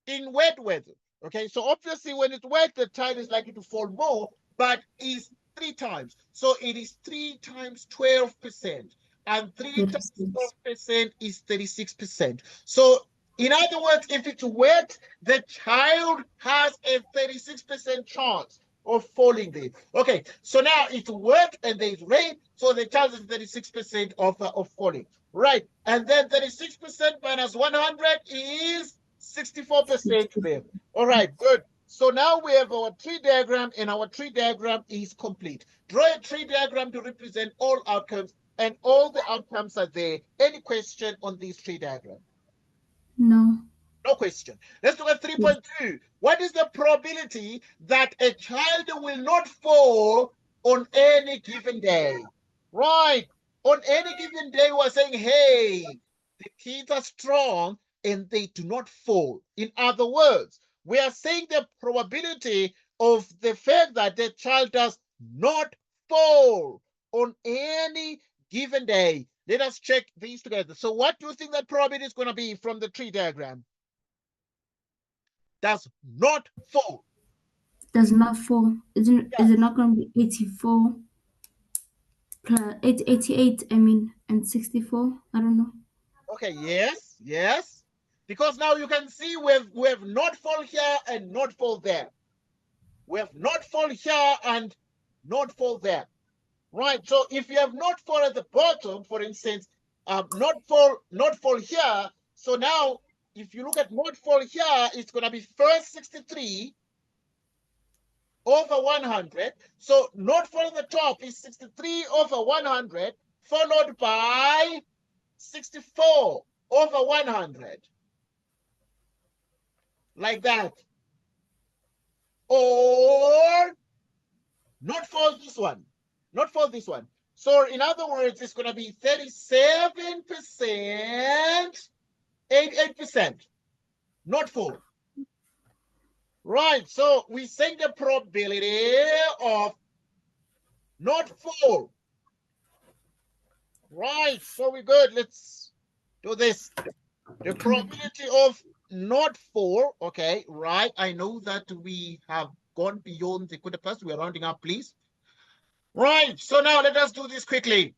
in wet weather. Okay, so obviously when it's wet, the child is likely to fall more, but is 3 times. So it is 3 times 12%. And 3 times 12% is 36%. So in other words, if it's wet, the child has a 36% chance of falling there. Okay, so now it's wet and there's rain, so the child is 36% of falling. Right, and then 36% minus 100 is 64% there. All right, good. So now we have our tree diagram, and our tree diagram is complete. Draw a tree diagram to represent all outcomes, and all the outcomes are there. Any question on this tree diagram? No. No question. Let's look at 3.2. What is the probability that a child will not fall on any given day? Right. On any given day, we're saying, hey, the kids are strong and they do not fall. In other words, we are saying the probability of the fact that the child does not fall on any given day. Let us check these together. So what do you think that probability is going to be from the tree diagram? Does not fall. Does not fall. Isn't Yes. is it not gonna be 84 plus 88, I mean, and 64? I don't know. Okay, yes, yes. Because now you can see we have not fall here and not fall there. We have not fall here and not fall there. Right. So if you have not fall at the bottom, for instance, not fall here. So now if you look at not fall here, it's gonna be first 63 over 100. So not fall at the top is 63 over 100, followed by 64 over 100. Like that. Or not for this one. Not for this one. So in other words, it's going to be 37%, 88%. Not full. Right. So we say the probability of not full. Right. So we're good. Let's do this. The probability of not full. Okay. Right. I know that we have gone beyond the quarter past. We're rounding up, please. Right. So now let us do this quickly.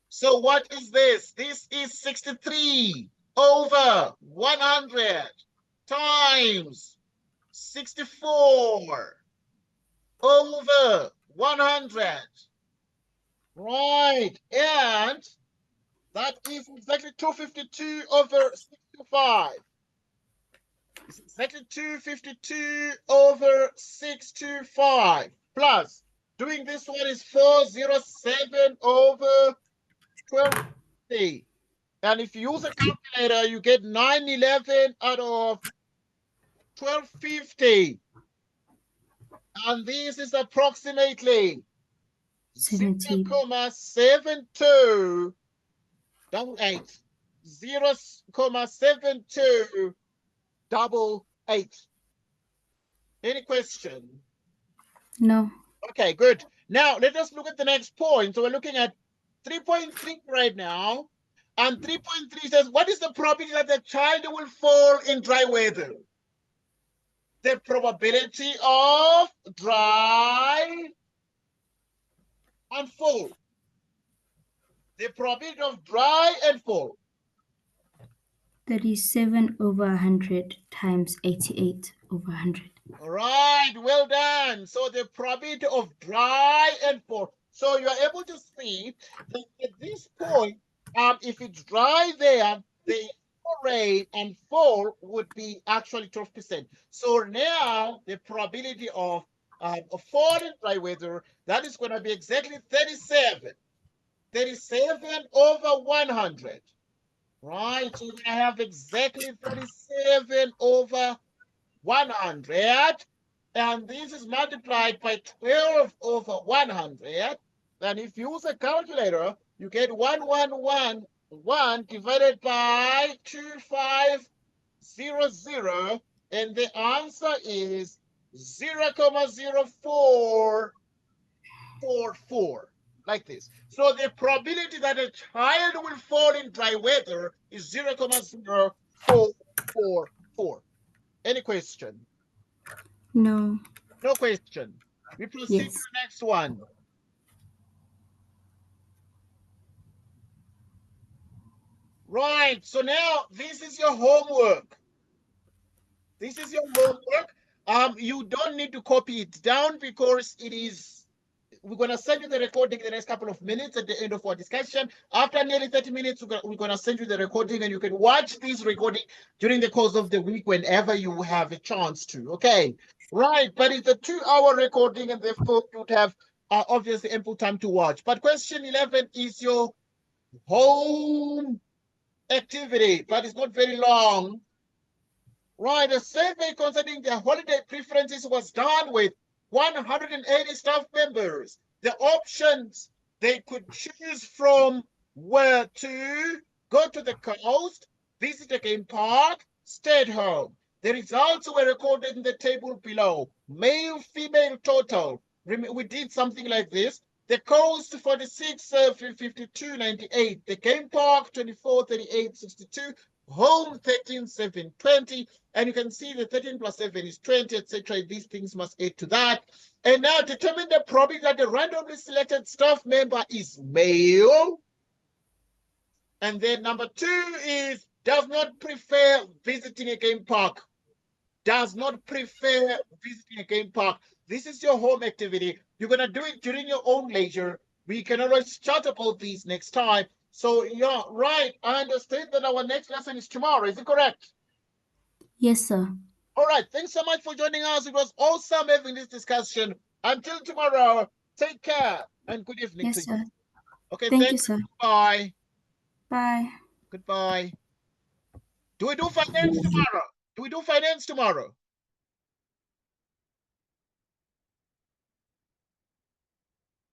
So what is this? This is 63 over 100 times 64 over 100. Right. And that is exactly 252 over 65. It's exactly 252 over 625. Plus, doing this one is 407 over 1250. And if you use a calculator, you get 911 out of 1250. And this is approximately 70. 0.7288. 0.7288. Any question? No. Okay, good. Now let us look at the next point. So we're looking at 3.3 right now. And 3.3 says, what is the probability that the child will fall in dry weather? The probability of dry and fall. The probability of dry and fall. 37 over 100 times 88 over 100. All right, well done. So the probability of dry and fall. So you are able to see that at this point, if it's dry there, the rain and fall would be actually 12%. So now the probability of fall in dry weather, that is going to be exactly 37. 37 over 100. Right, so you're going to have exactly 37 over 100, and this is multiplied by 12 over 100. And if you use a calculator, you get 1111 divided by 2500, and the answer is 0.0444, like this. So the probability that a child will fall in dry weather is 0.0444. Any question? No. No question. We proceed to Yes. the next one. Right, so now this is your homework. This is your homework. You don't need to copy it down because it is, we're going to send you the recording in the next couple of minutes at the end of our discussion. After nearly 30 minutes, we're going to send you the recording, and you can watch this recording during the course of the week whenever you have a chance to. Okay, right. But it's a 2-hour recording, and therefore you would have obviously ample time to watch. But question 11 is your home activity, but it's not very long. Right, a survey concerning their holiday preferences was done with 180 staff members. The options they could choose from were to go to the coast, visit a game park, stay at home. The results were recorded in the table below. Male, female total. We did something like this. The coast 46, 52, 98. The game park 24, 38, 62. Home 13, 7, 20. And you can see the 13 plus 7 is 20, etc. These things must add to that. And now determine the probability that the randomly selected staff member is male. And then number 2 is does not prefer visiting a game park. Does not prefer visiting a game park. This is your home activity. You're going to do it during your own leisure. We can always chat about these next time. So, yeah, right. I understand that our next lesson is tomorrow. Is it correct? Yes, sir. All right. Thanks so much for joining us. It was awesome having this discussion. Until tomorrow, take care and good evening to Yes, you. sir. Okay. Thank Thank you, you. sir. Bye. Bye. Goodbye. Do we do finance tomorrow? Do we do finance tomorrow?